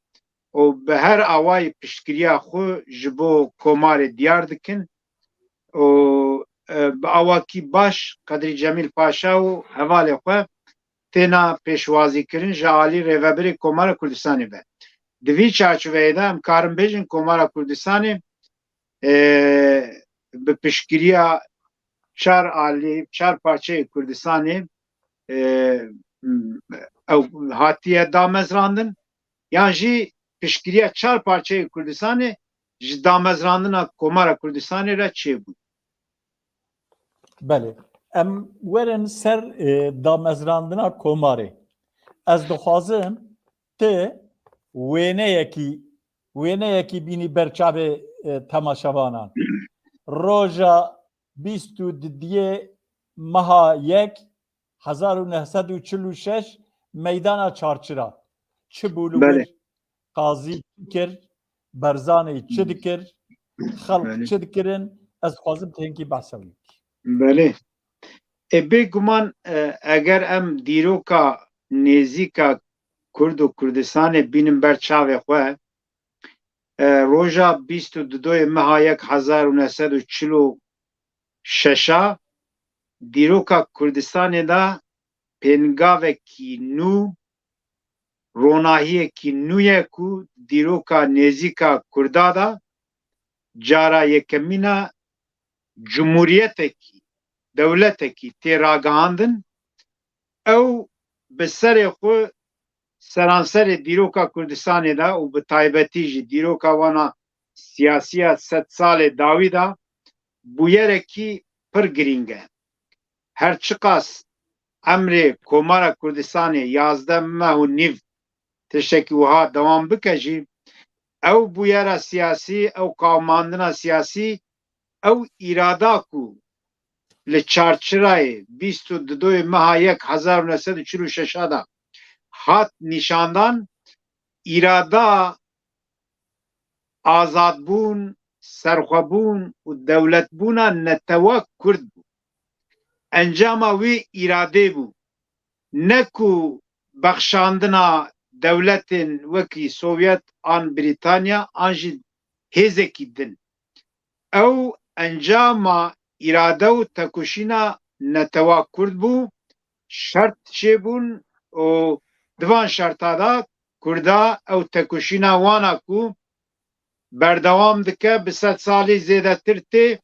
[SPEAKER 2] û bi her awayî piştgiriya xwe ji bo Komarê diyar dikin û bi awakî baş Qedrî Cemîl Paşa û hevalê xwe têna pêşwazîkirin ji alî rêveberê Komara Kurdistanê ve. Di vî çarçoveyê de em karin bêjin Komara Kurdistanê bi piştgiriya çar parçeyê Kurdistanê ew hatiye damezrandin yan jî piştgiriya çar parçeyê Kurdistanê ji damezrandina Komara Kurdistanê re çêbû.
[SPEAKER 1] Belê. Em werin ser damezrandina Komarê. Ez dixwazim te wêneyekî bînî berçavê temaşevanan. Roja 22 meha yek 1946 meydana Çarçıra. Çi bû li wir? Qazî kir, Barzanî çi dikir, xelk çi dikirin? Ez dixwazim tênkî behsa wî.
[SPEAKER 2] Belê. Bêguman eger em dîroka nêzîka Kurd û Kurdistanê bînin ber çavê xwe roja 22 meha yek 1946 dîroka Kurdistanê da pêngavekî nû ronahiyekî nû ye ku dîroka nêzîka Kurda da cara yekemîna cumhuriyetekî dewletekî tê ragihandin ew bi serê xwe seranserê dîroka Kurdistanê da û bi taybetî jî dîroka wana siyasiya sed salê dawî da bûyerekî pir girîng e. Her çi qas emrê Komara Kurdistanê 11 meh û nîv tiştekî wiha dewam bike jî ew bûyera siyasî ew qawmandina siyasî ew îrada ku li çarçirayê 22 meha 1946 da hat nîşandan îrada azadbûn, serxwebûn û dewletbûna netewa Kurd bû. Encama wî îradê bû. Ne ku bexşandina dewletên wekî Sovyet an Brîtanya an jî hêzekî din. Ew encama îrade û tekoşîna netewa Kurd bû. Şert çêbûn û di van şerta da Kurda ew tekoşîna wana ku berdewam dike bi 100 salî zêdetir tê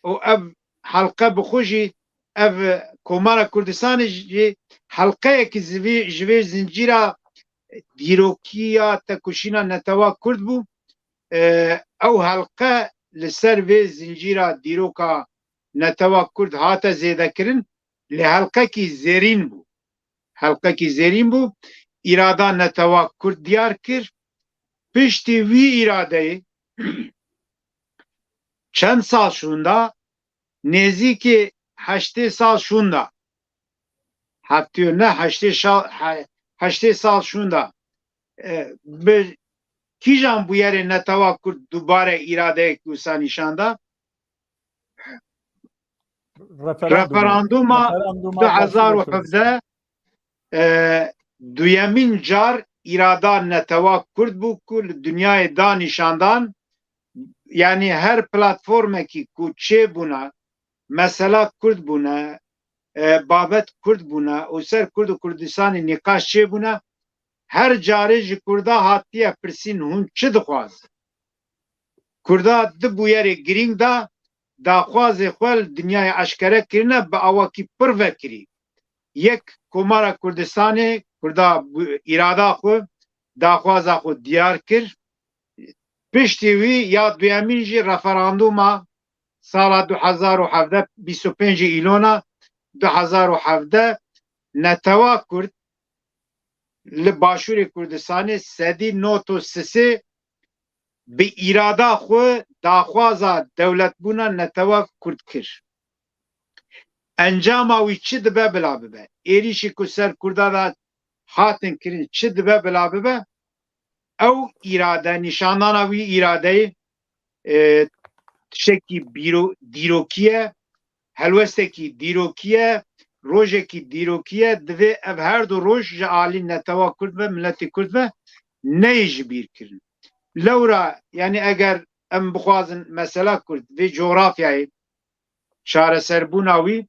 [SPEAKER 2] û ev helqe bi xwe jî ev Komara Kurdistanê jî helqeyekî ji vê zincîra dîrokiya tekoşîna netewa Kurd bû. Ew helqe li ser vê zincîra dîroka netewa Kurd hate zêdekirin lê helqekî zêrîn bû. Helqekî zêrîn bû. İrada netewa Kurd diyar kir. Piştî wî îradeyê çend sal şûnda nêzîkî 80 sal şûnda hetiyo ne 80 sal şûnda bi kîjan bûyerê netewa Kurd dubare îradeyek wisa nîşanda? Referanduma 2017 duyemîn car îrada netewa Kurd bû ku li dünyayê da nîşandan. Yani her platformekî ku çêbûna mesela Kurd bûne, babet Kurd bûne û ser Kurd û Kurdistanê nîqaş çêbûne her carê ji Kurda hatiye pirsîn hûn çi dixwazin. Kurda di bûyerê girîng da daxwazê xwe li dinyayê eşkere kirine bi awakî pir vekirî. Yek Komara Kurdistanê Kurda îrada xwe daxwaza xwe diyar kir. Piştî wî ya duyemîn jî referanduma sala 2017 25 îlona 2017 netewa Kurd li başûrê Kurdistanê sedî noto sisê bi îrada xwe daxwaza dewletbûna netewa Kurd kir. Encama wî çi dibe bila bibe? Êrişî ku ser Kurda da hatin kirin çi dibe bila bibe? Ew îrade nîşandana wî îradeyê tiştekî dîrokiye, helwestekî dîrokiye, rojekî dîrokiye divê ev her du roj ji alî netewa Kurd ve milletê Kurd ve neyê ji bîr kirin. Lewra yani eger em bixwazin mesela Kurd vê coğrafyayê çareserbûna wî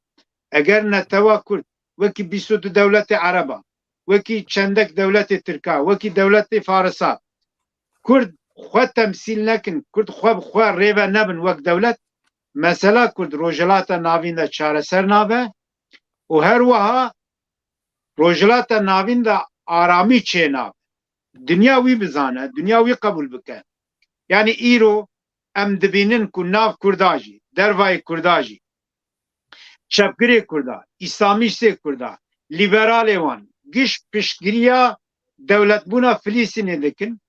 [SPEAKER 2] eger netewa Kurd wekî 22 dewletê Ereba, wekî çendek dewletê Tirka, wekî dewletê Farisa Kurd xwe temsîl nekin, Kurd xwe bi xwe rêve nebin wek dewlet, mesela Kurd rojhilata navîn de çareser nabe û her wiha rojhilata navîn de aramî çê nabe. Dünya wî bizane, dünya wî qebûl bike. Yani îro em dibînin ku nav Kurda jî, dervayê Kurda jî, çepgirê Kurda, İslamîstê Kurda, liberalê wan giş piştgiriya dewletbûna Filîstînê dikin.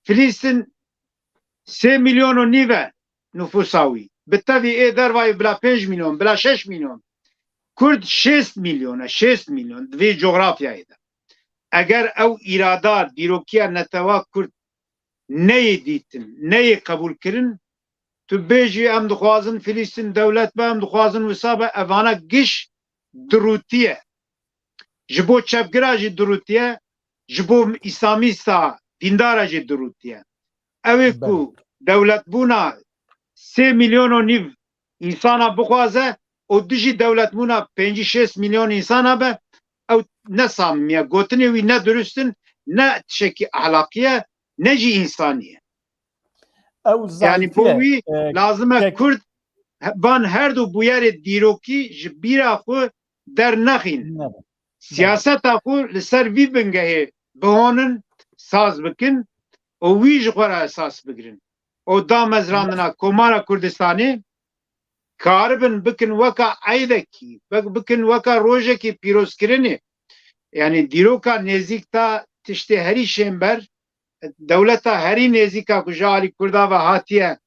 [SPEAKER 2] Filîstîn 3 milyon û nîv e nüfusa wî. Bi tevî ê dervayê bila 5 milyon, bila 6 milyon. Kurd 6 milyon e, 6 milyon divê coğrafyayê de. Eger ew îrada dîrokiya netewa Kurd neyê dîtin, neyê qebûl kirin, tu bêjî em dixwazin Filîstîn dewlet be, em dixwazin wisa be, evana giş dirûtiye. Ji bo çepgira jî dirûtiye, ji bo İslamîsta dîndara jî dirûtiye. Ew ê ku dewletbûna 3 milyon û nîv însana bixwaze û dijî dewletbûna 5-6 milyon însana be, ew ne samimiye, gotinê wî ne durustin, ne tişekî ehlakiye, ne jî însaniye. Yani bo wî lazim e Kurd van her du bûyerê dîrokî ji bîra xwe dernexîn. Siyaseta xwe li ser vî bingehê bihonin, saz bikin û wî ji xwe re esas bigirin. O da mezrandina Komara Kurdistanê karibin bikin weka eydekî, bikin weka rojekî pîrozkirinê. Yani dîroka nêzik ta tiştê herî şêmber devleta herî nêzîka ku ji alî Kurda ve hatiye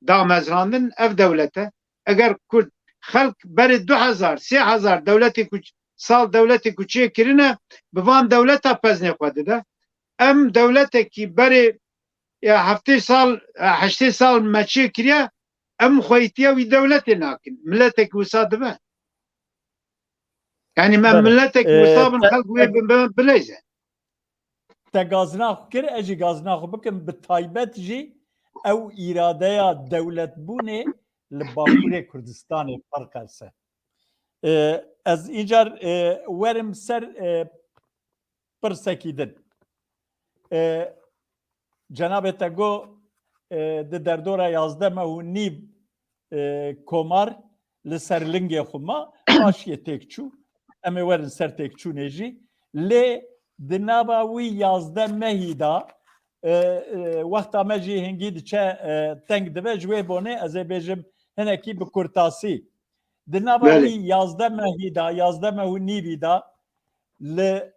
[SPEAKER 2] damezrandin ev devlete eger Kurd xelk berê 2000 3000 devletê ku sal devletê ku çê kirine bi van devleta peznê xwe dide em devletekî berê heftê sal heştê sal me çê kiriye em xweytiya wî devletê nakin milletekî wisa dibe yani me milletekî wisa bin xelk wê bilêze
[SPEAKER 1] te gazina xwe kir ez jî gazina xwe bikim bi taybet jî ew îradeya dewletbûnê li Bakurê Kurdistanê ferqerse. Ez încar werim ser pirsekî din. Cenabê te got di derdora 11.5 komar li ser lingê xwe ma başiyê têkçû em ê werin ser têkçûnê jî lê di nava wî 11 mehî da wexta me jî hingî diçe teng dibe ji wê bonê ez ê bêjim hinekî bi kurtasî di nava wî 11 mehî da 11.5 da li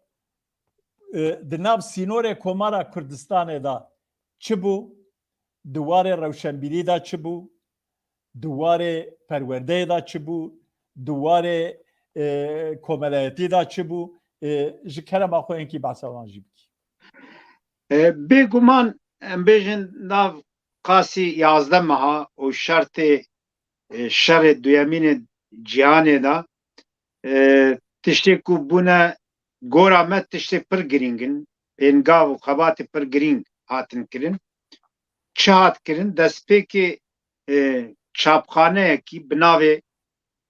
[SPEAKER 1] di nav sînorê komara Kurdistanê da çi bû duwarê rewşenbîrî da çi bû duwarê perwerdeyê da çi bû duwarê komelayetî da çi bû ji kerema xwe enkî behsa wan jî bikî.
[SPEAKER 2] Bêguman em bêjin nav qasî 11 meha û şertê şerê duyemînê cihanê da tiştê ku bûne gora me tiştê pir girîngin pêngav û xebatê pir girîng hatin kirin çi hat kirin destpêkê çapxaneyekî bi navê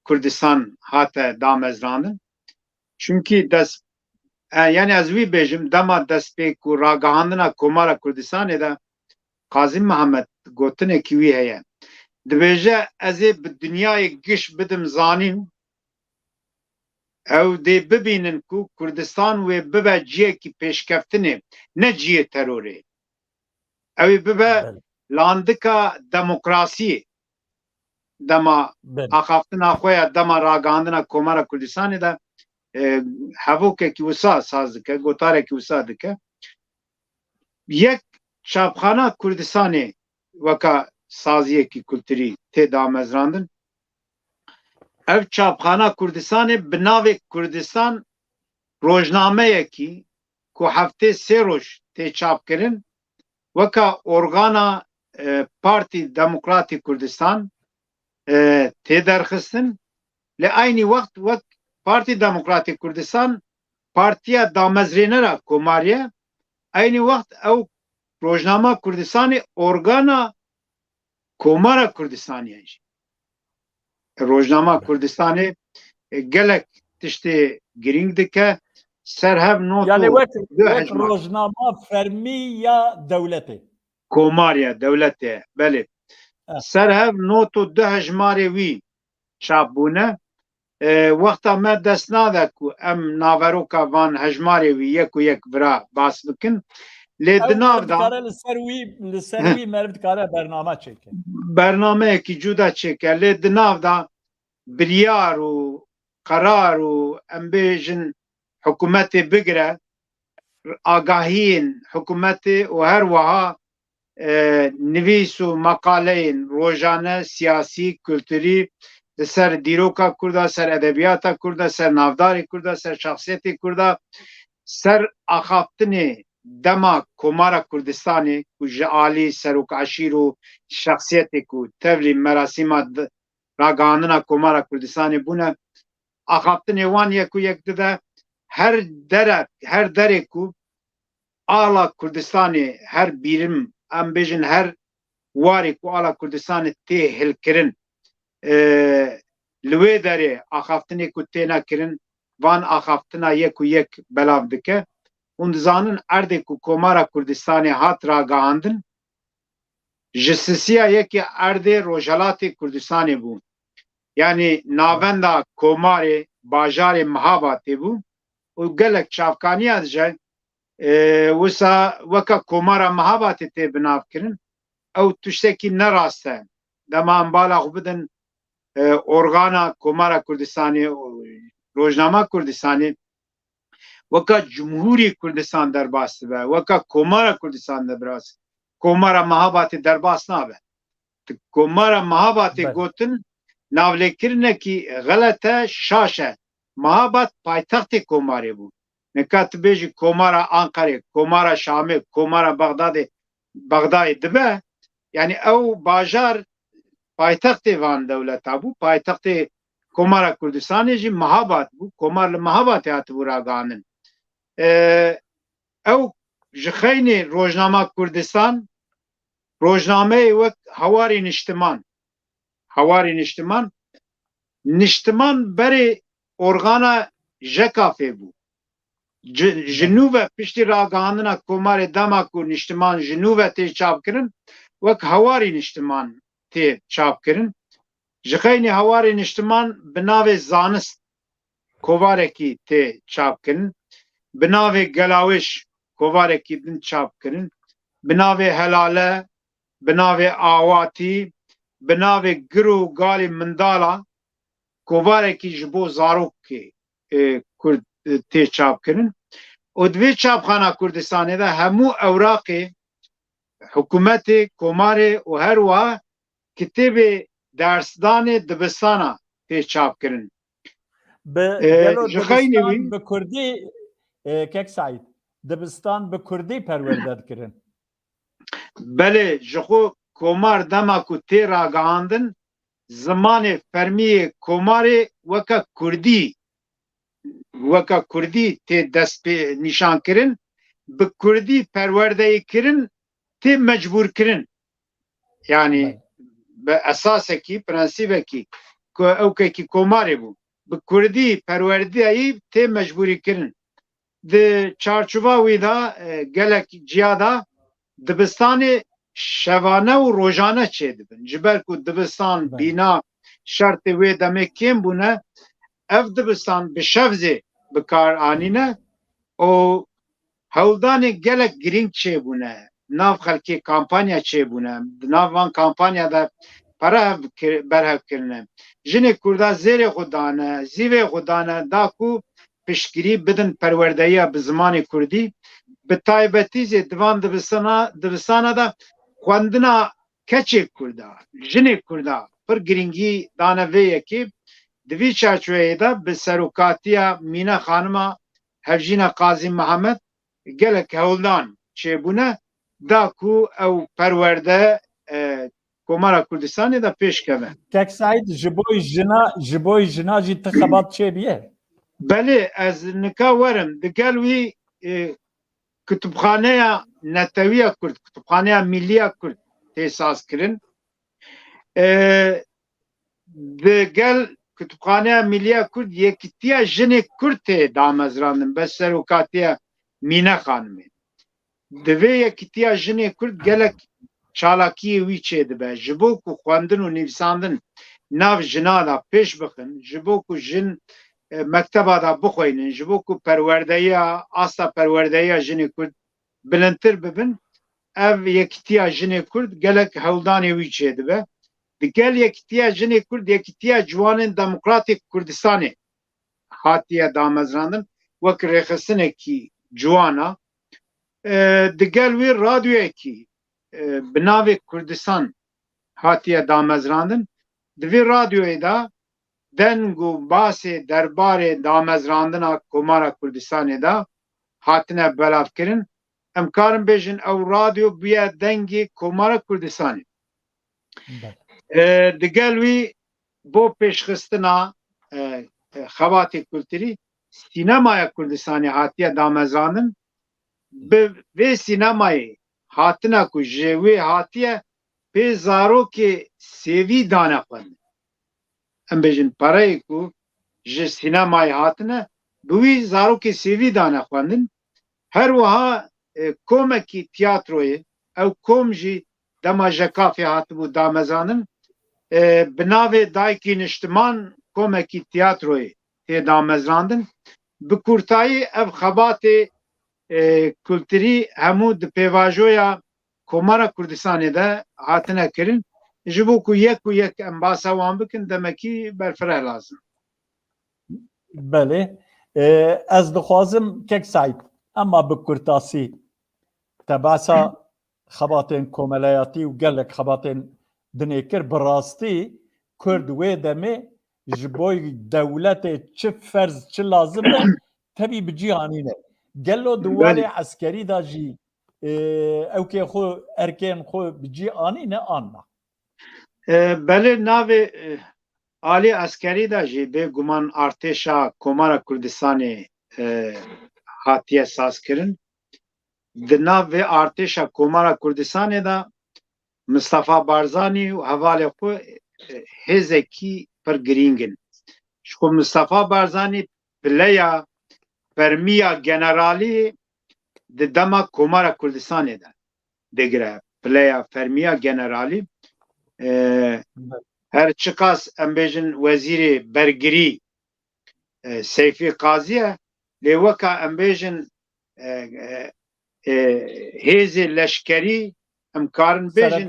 [SPEAKER 2] Kurdistan hate damezrandin çünkü yani ez wî bêjim dema destpêk û ragihandina komara Kurdistanê de Qazim Mehmed gotinekî wî heye dibêje ez ê bi dinyayê giş bidim zanîn ew dê bibînin ku Kurdistan wê bibe ciyekî pêşkeftinê ne ciyê terorê ew ê bibe landika demokrasiyê dema axaftina xwe ya dema ragihandina komara Kurdistanê de hevokekî wisa saz dike gotarekî wisa dike yek çapxana Kurdistanê weka saziyekî kulturî tê damezrandin ev çapxana Kurdistanê bi navê Kurdistan rojnameyekî ku heftê sê roj tê çapkirin weka organa Partî Demokratîk Kurdistan tê derxistin li aynî wext wek Partî Demokratîk Kurdistan partiya damezrênera komariye aynî wext ew rojnama Kurdistanê organa komara Kurdistanê jî rojnama Kurdistanê gelek tiştê girîng dike serhev not
[SPEAKER 1] yani wek rojnama fermî ya dewletê
[SPEAKER 2] komariya dewletê belê serhev not û du hejmarê wî çapbûne wexta me dest nade ku em naveroka van hejmarê wî yek û yek vira bas bikin lê di nav da
[SPEAKER 1] li ser wî meriv dikare bername çêke
[SPEAKER 2] bernameyekî cuda çêke lê di nav da biryar û qerar û em bêjin hikûmetê bigire agahiyên hikûmetê û her wiha nivîs û meqaleyên rojane siyasî kulturî li ser dîroka Kurda ser edebiyata Kurda ser navdarê Kurda ser şexsiyetê Kurda ser axaftinê dema komara Kurdistanê ku ji alî serokeşîr û şexsiyetê ku tevlî merasîma ragihandina komara Kurdistanê bûne axaftinê wan yek û yek dide her derê ku ala Kurdistanê her bîrim em bêjin her warê ku ala Kurdistanê tê hilkirin li wê derê axaftinê ku têne kirin van axaftina yek û yek belav dike hûn dizanin erdê ku komara Kurdistanê hat ragihandin ji sisiya yekê erdê Rojhilatê Kurdistanê bû yani navenda komarê bajarê Mihabatê bû û gelek çavkaniya dice wisa weka komara Mihabatê tê binav kirin ew tiştekî nerast e dema em bala xwe bidin organa komara Kurdistanê rojnama Kurdistanê وکا جمهوری کردستان درباس به وکا کمارا کردستان درباس کمارا مهاباتی درباس نابه کمارا مهاباتی گوتن ناولکرنه کی غلطه شاشه مهابات پایتخت کماری بود نکات بیجی کمارا آنکاره کمارا شامه کمارا بغداد دبه yani او باجار پایتخت وان دولت بو پایتخت کمارا کردستان جی مهابات بو کمار مهابات هات بو راگانن او جخین روزنامه کردستان روزنامه وک هواری نشتمان بری ارگانا جکافه بو جنوب پشتی راگاننا کمار دماکو نشتمان جنوب تی چاپ کرن وک هواری نشتمان تی چاپ کرن جخین هواری نشتمان بناو زانست کوارکی تی چاپ کرن بناو گلاوش کوارکی دن چاپ کرن بناو هلاله بناو آواتی بناو گرو گالی مندالا کوارکی جبو زاروکی کرد تی چاپ کرن و دوی چاپخانه کردستانه ده همو اوراق حکومت کمار و هر وها کتاب درسدان دبستانا تی چاپ کرن
[SPEAKER 1] دبستان به کردی کک سعید دبستان به کردی پروردار کرن
[SPEAKER 2] بله جخو کمار دماکو تی راگاندن زمان فرمی کمار وکا کردی تی دست نشان کرن به کردی پرورده کرن تی مجبور کرن yani به اساس کی پرنسیب کی او کی کماری بو به کردی پرورده ای تی مجبوری کرن د چارچوبا ویدا گلک جیادا دبستان شوانه و روزانه چه دبن جبر کو دبستان بینا شرط وی دمه کم بونه اف دبستان به شفزه بکار آنینه او هولدان گلک گرینگ چه بونه ناف خلکی کامپانیا چه بونه ناف وان کامپانیا دا para berhev kirine. Jinê Kurda zêrê xwe dane, zîvê xwe dane da ku piştgirî bidin perwerdeya bi zimanê Kurdî bi taybetî zê divan dibistana da xwendina keçê Kurda, jinê Kurda pir giringî dane vê yekê di vî çarçoveyê de bi serokatiya Mîne xanima Hevjîna Qazî Mihemed gelek hewldan çêbûne da ku ew perwerde Komara Kurdistanê de pêş keve.
[SPEAKER 1] Kek Saîd ji bo jina jî ti xebat çêbiye?
[SPEAKER 2] Belê ez nika werim digel wî Kutubxaneya Netewiya Kurd, Kutubxaneya Milliya Kurd têsas kirin. Digel Kutubxaneya Milliya Kurd yekîtiya jinê Kurd tê damezrandin be serokatiya Mîne xanimê. Di vê yekîtiya jinê Kurd gelek çalakiyê wî çê dibe ji bo ku xwendin û nivîsandin nav jina da pêş bixin ji bo ku jin mekteba da bixwînin ji bo ku perwerdeya asta perwerdeya jinê Kurd bilindtir bibin ev yekîtiya jinê Kurd gelek hewldanê wî çê dibe di gel yekîtiya jinê Kurd yekîtiya ciwanên Demokratîk Kurdistanê hatiye damezrandin wek rêxistinekî ciwana di gel wî radyoyekî bi navê Kurdistan hatiye damezrandin di vê radyoyê da deng û basê derbarê damezrandina Komara Kurdistanê da hatine belavkirin em karin bêjin ew radyo bûye dengê Komara Kurdistanê di gel wî bo pêşxistina xebatê kulturî sînemaya Kurdistanê hatiye damezrandin bi vê sînemayê hatina ku ji wê hatiye pê zarokê sêvî dane xwendin em bêjin pereyê ku ji sînemayê hatine bi wî zarokê sêvî dane xwendin her wiha komekî tiyatroyê ew kom jî dema jekafê hatibû damezranin bi navê dayikî niştiman komekî tiyatroyê tê damezrandin bi kurtayî ev xebatê kulturî hemû di pêvajoya Komara Kurdistanê de hatine kirin ji bo ku yek û yek em basa wan bikin demekî berfireh lazim.
[SPEAKER 1] Belê از دخوازم کک سعید اما بکرتاسی تبعسا خباتين كوملياتي وقالك خباتين دنيكر براستي كرد ويدمي جبوي دولتي تشف فرز تش لازمه تبي بجيهانينه قالو دوالي عسكري دا جي او كي خو اركان خو بجيهانينه انا
[SPEAKER 2] بله ناوی عالی عسکری دا جی به گمان ارتشا کمارا کردستانی هاتیه ساز کرن د ناوی ارتشا کمارا کردستانی دا مصطفى بارزانی و حوالی خو هزکی پر گرینگن شکو مصطفى بارزانی بلیا فرمیا جنرالی د دما کمارا کردستانی دا دگره بلیا فرمیا جنرالی هر چقاس امبیجن وزیر برگری سیفی قاضیه لیوکا امبیجن هیزی لشکری امکارن بیجن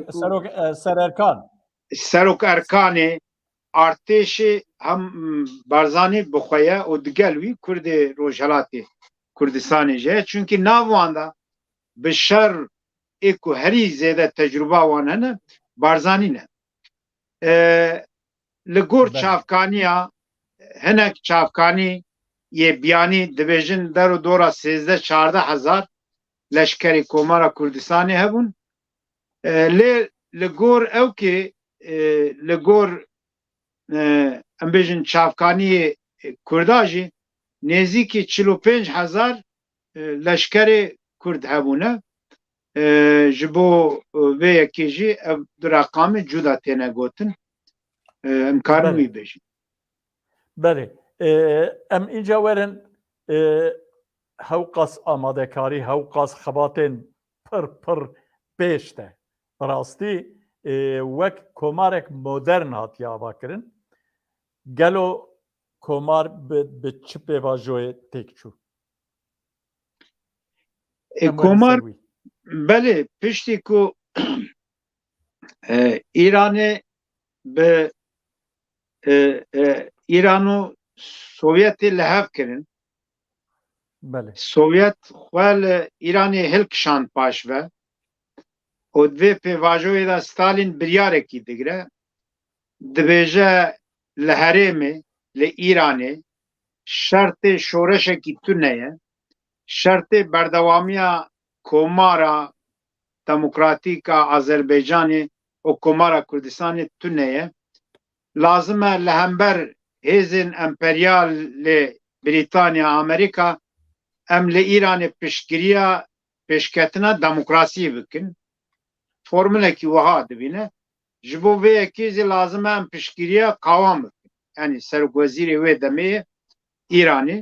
[SPEAKER 2] سروک ارکانی ارتشی هم بارزانی بخویه و دگلوی کرد روجهلاتی کردستانی جه چونکه ناوانده به شر ایکو هری زیده تجربه وانه نه بارزانی نه لگور چافکانیا هنک چافکانی یه بیانی دبیجن در و دورا 13-14 هزار لشکری کمارا کردستانی هبون لگور او که لگور ام بیجن چافکانی کرداجی نزدیکی 45 هزار لشکری کرد هبونه جبو و یکی جی رقم جدا تینه گوتن امکارم وی بیشی
[SPEAKER 1] بله ام اینجا ورن هوقاس آماده کاری هوقاس خباتین پر پیشته راستی وک کمارک مدرن هات یاوا کرن گلو کمار به چپه واجوه تکچو
[SPEAKER 2] کمار بله پشتی که ایران به ایرانو سوویت لحف کرن
[SPEAKER 1] بله
[SPEAKER 2] سوویت خوال ایرانی هلک شان پاش و و دوی پی واجوی دا ستالین بریاره کی دگره دبیجه لحرمه لإیرانه شرط شورشه کی تونه شرط بردوامیا کمارا دموکراتیکا آذربایجانی و کمارا کردستانی تونه لازمه لهمبر هیزن امپریال بریتانیا امریکا ام لإیران پشگیریا پشکتنا دموکراسی بکن فرموله کی وها دبینه جبو وی اکیزی لازمه ام پشگیریا قوام بکن yani سرگوزیری وی دمیه ایرانی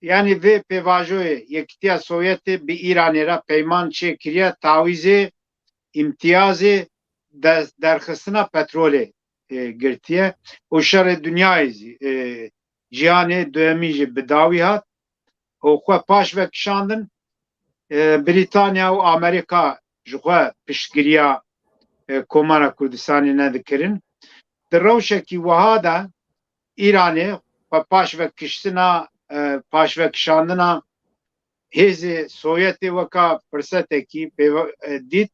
[SPEAKER 2] yani ve pevajoye yektiya Sovyeti bir İran'a peyman çekiriya tavize imtiyazı derxistina petrole girtiye o şer dünyayı cihanı döemici bedavi hat o xwe paş ve kişandın Britanya ve Amerika jixwe piştgiriya Komara Kurdistanê nedikirin di rewşekî wiha de İranê xwe paş ve kiştina paşvekişandina hêzê Sovyetê weka firsetekî dît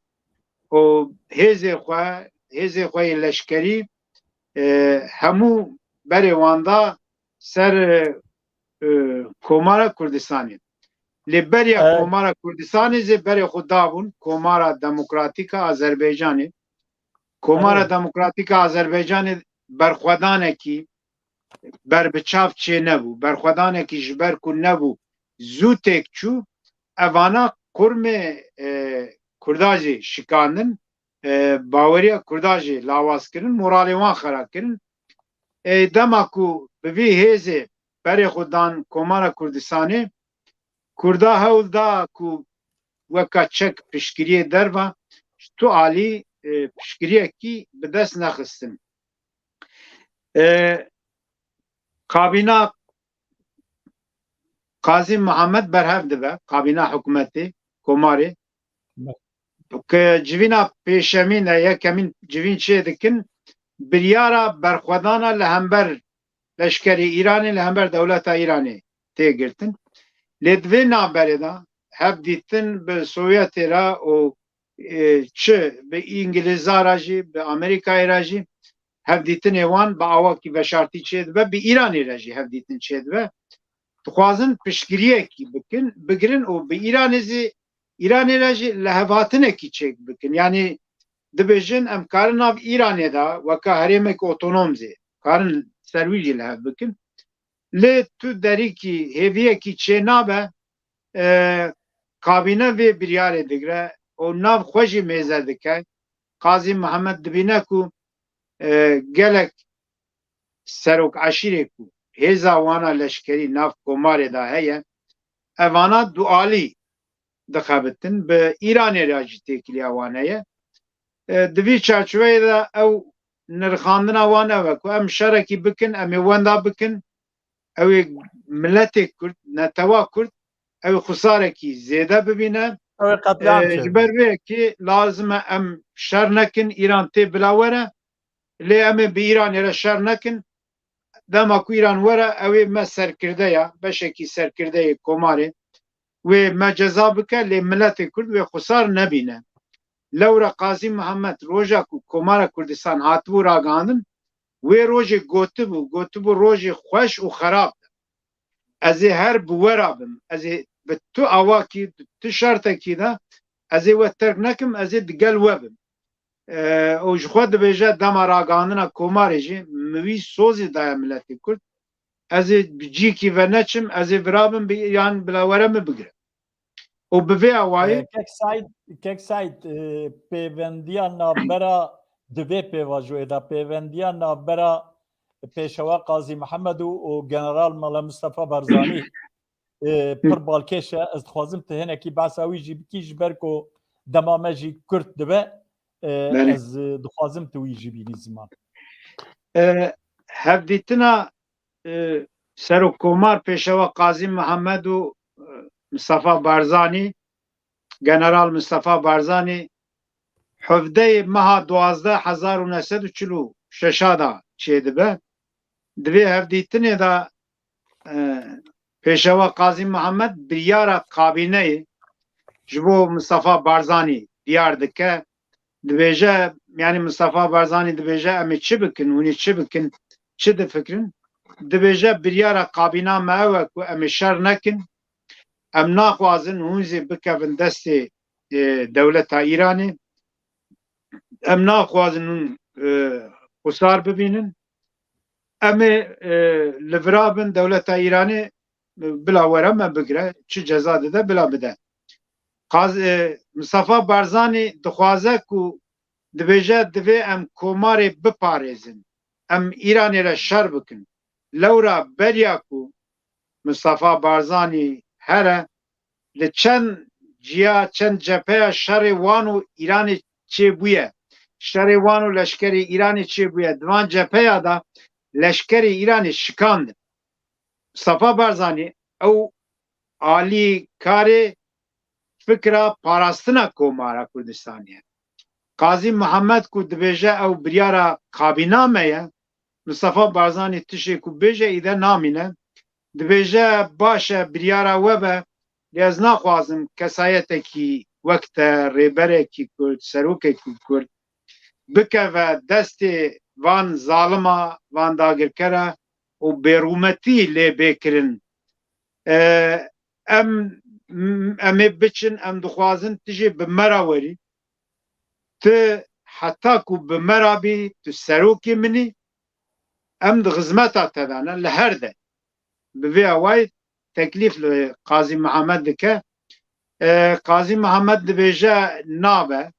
[SPEAKER 2] û hêzê xwe yê leşkerî hemû berê wan da ser Komara Kurdistanê lê beriya Komara Kurdistanê zê berê xwe dabûn Komara Demokratîka Azerbaycanê Komara Demokratîka Azerbaycanê berxwedanekî ber bi çav çê nebû berxwedanekî ji ber ku nebû zû têk çû evana kurmê Kurda jî şikandin baweriya Kurda jî lawaz kirin moralê wan xerab kirin dema ku bi vî hêzê berê xwe dan Komara Kurdistanê Kurda hewl da ku weka çek piştgiriyê derve tu alî piştgiriyekî bi dest nexistin Kabîna Kazim Muhammed berhev dibe kabîna hikûmetê Komarê ki civîna pêşemîn yekemîn civîn çê dikin biryara berxwedana li hember leşkerî İranê li hember dewleta İranê tê girtin. Lê divê navberê de hev dîtin bi Sovyetê re û çi bi İngilîza re jî bi Amerîkayê re jî hev dîtinê wan bi awakî veşartî çê dibe, bi İranê re jî hev dîtin çê dibe. Dixwazin piştgiriyekî bikin, bigirin û bi İranê re jî li hevhatinekî çêk bikin. Yani dibêjin em karin nav İranê de weka herêmek otonom zê karin ser wî jî li hev bikin. Lê tu derîkî hêviyekî çê nabe kabîne vê biryarê digire û nav xwe jî mêze dike. Qazî Mihemed dibîne ku gelek serok eşîrê ku hêza wana leşkerî nav komarê de heye evana dualî dixebitin bi İranê re jî têkiliya wan heye. Di vî çerçeveyê de ew nirxandina wan ew e ku em şerekî bikin, em ê wenda bikin, ew ê milletê Kurd, netewa Kurd ew ê xwesarekî zêde bibîne.
[SPEAKER 1] ew ê qetleam
[SPEAKER 2] Ji
[SPEAKER 1] çêbin.
[SPEAKER 2] ber vê yekê lazim e em şer nekin, İran tê bila were, lê em ê bi İranê re şer nekin. Dema ku İran were ew ê me serkirdeya, beşekî serkirdeyê komarê wê me ceza bike lê milletê Kurd wê xwesar nebîne. Lewra Qazî Mihemed roja ku Komara Kurdistan hatibû ragandin, wê rojê gotibû rojê xweş û xerab be. Ez ê her bi wera bim, ez ê bi tu awakî, tu şertekî de ez ê we terk nekim, ez ê digel we bim. û ji xwe dibêje dema ragandina Komarê jî mi wî sozê daye milletê Kurd, ez ê bi cîkî ve neçim, ez ê virabim yan bila were min bigire. û bi vê awayî
[SPEAKER 1] Kek Saîd pêvendiya navbera divê pêvajoyê de pêvendiya navbera pêşewa Qazî Mihemed û General Mala Mustafa Barzanî pir balkêş e. Ez dixwazim tu hinekî behsa wî jî bikî ji ber ku dema me jî Kurd dibe. Ez dixwazim tu wî jî bînî ziman.
[SPEAKER 2] Hevdîtina Serokkomar pêşewa Qazî Mihemed û Mustafa Barzanî, General Mustafa Barzanî hevdeyê meha 12,946 da çê dibe. Divê hevdîtinê de pêşewa Qazî Mihemed biryara kabîneyê ji bo Mustafa Barzanî diyar dike. Dibêje yani Mustafa Barzanî dibêje em ê çi bikin, hûn ê çi bikin, çi difikirin? Dibêje biryara kabîna me ew e ku em ê şer nekin, em naxwazin hûn zê bikevin destê dewleta İranê, em naxwazin hûn xwesar bibînin, em ê li virabin dewleta İranê bila were me bigire, çi ceza dide bila bide. Mustafa Barzanî dixwaze ku dibêje divê em Komarê biparêzin, em İranê re şer bikin. Lewra beriya ku Mustafa Barzanî here li çend ciya, çend cepheya şerê wan û İranê çêbûye, şerê wan û leşkerê İranê çêbûye, di van cepheya da leşkerê İranê şikandin. Mustafa Barzanî ew alî karê fikra parastina Komara Kurdistanê ye. Qazî Mihemed ku dibêje ew biryara kabîna me ye, Mustafa Barzanî tişê ku bêje îde namîne, dibêje baş e biryara we be, lê ez naxwazim kesayetekî wek te rêberekî Kurd, serokekî Kurd bikeve destê van zalima, van dagirkera û bêrûmetî lê bêkirin. Em ê biçin, em dixwazin tu jê bi me re werî, tu heta ku bi me re bî, tu serokê min î, em di xizmeta te de ne li her de. Bi vê awayî teklîf li Qazî Mihemed dike. Qazî Mihemed dibêje nabe,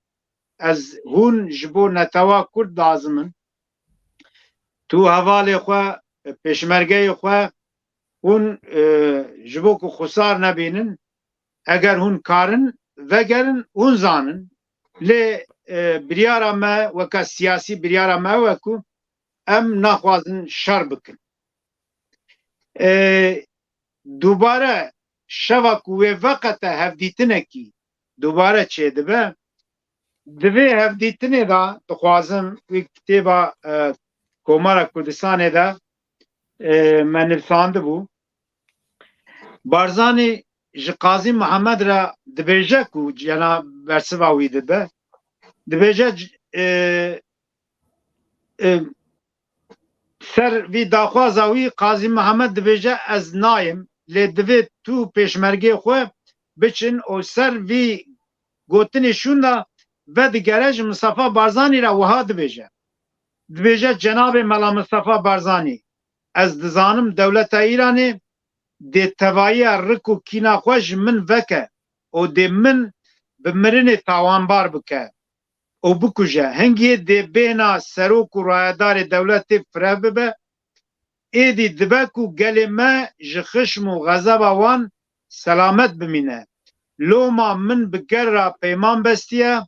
[SPEAKER 2] ez hûn ji bo netewa Kurd dazimin, tu hevalê xwe, pêşmergeyê xwe hûn ji bo ku xwesar nebînin, eger hûn karin vegerin, hûn zanin. Lê biryara me weka siyasî biryara me ew e ku em naxwazin şer bikin. Dubare şeva ku wê veqete hevdîtinekî dubare çê dibe, divê hevdîtinê de dixwazim wî kitêba Komara Kurdistanê de me nivîsand bû Barzanî ji Qazî Mihemed re dibêje ku cena bersiva wî dibe dibêje ser vî daxwaza wî Qazî Mihemed dibêje ez nayêm lê divê tu pêşmergê xwe biçin û ser vî gotinê şûn da vedigere ji Misafa Barzanî re wiha dibêje. Dibêje Cenabê Mela Misafa Barzanî ez dizanim dewleta Îranê dê tevayiya rik û kîna xwe ji min veke û dê min bi mirinê tawanbar bike û bikuje. Hingê dê bêhna serok û rayedarê dewletê fireh bibe êdî dibe ku gelê me ji xişm û xezeba wan selamet bimîne. Loma min bi ger re peyman bestiye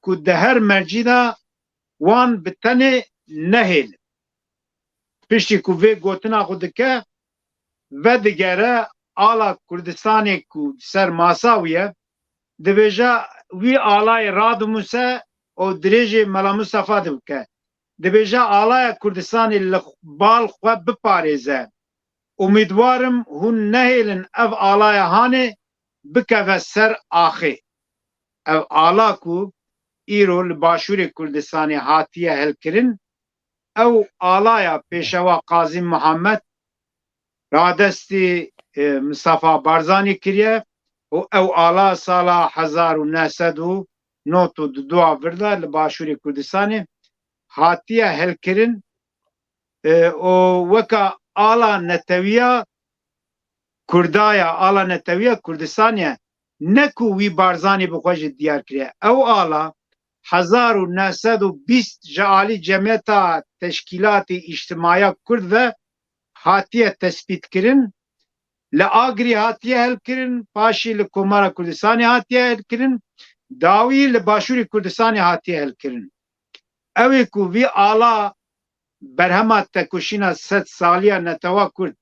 [SPEAKER 2] ku di her mercî de wan bi tenê nehêlin. Piştî ku vê gotina xwe dike vedigere ala Kurdistanê ku ser masa wî ye dibêje wî alayê radimûse û dirêjê Mela Mustafa dibike. Dibêje alaya Kurdistanê li bal xwe biparêze. Umîdwarim hûn nehêlin ev alaya hanê bikeve ser axê. Ev ala ku îro li başûrê Kurdistanê hatiye helkirin ew alaya pêşewa Qazî Mihemed radestî Misafa Barzanî kiriye û ew ala sala 1992 vir de li başûrê Kurdistanê hatiye helkirin û weka ala netewiya Kurdaya ala netewiya Kurdistanê ne ku wî Barzanî bi xwe jî diyar kiriye. Ew ala 1920 ji alî Cemiyeta Teşkîlatê İçtimaiya Kurd ve hatiye tespîtkirin li Agrî hatiye helkirin paşî li Komara Kurdistanê hatiye helkirin dawî li başûrê Kurdistanê hatiye helkirin. Ew ê ku vî ala berhema tekoşîna 100 saliya netewa Kurd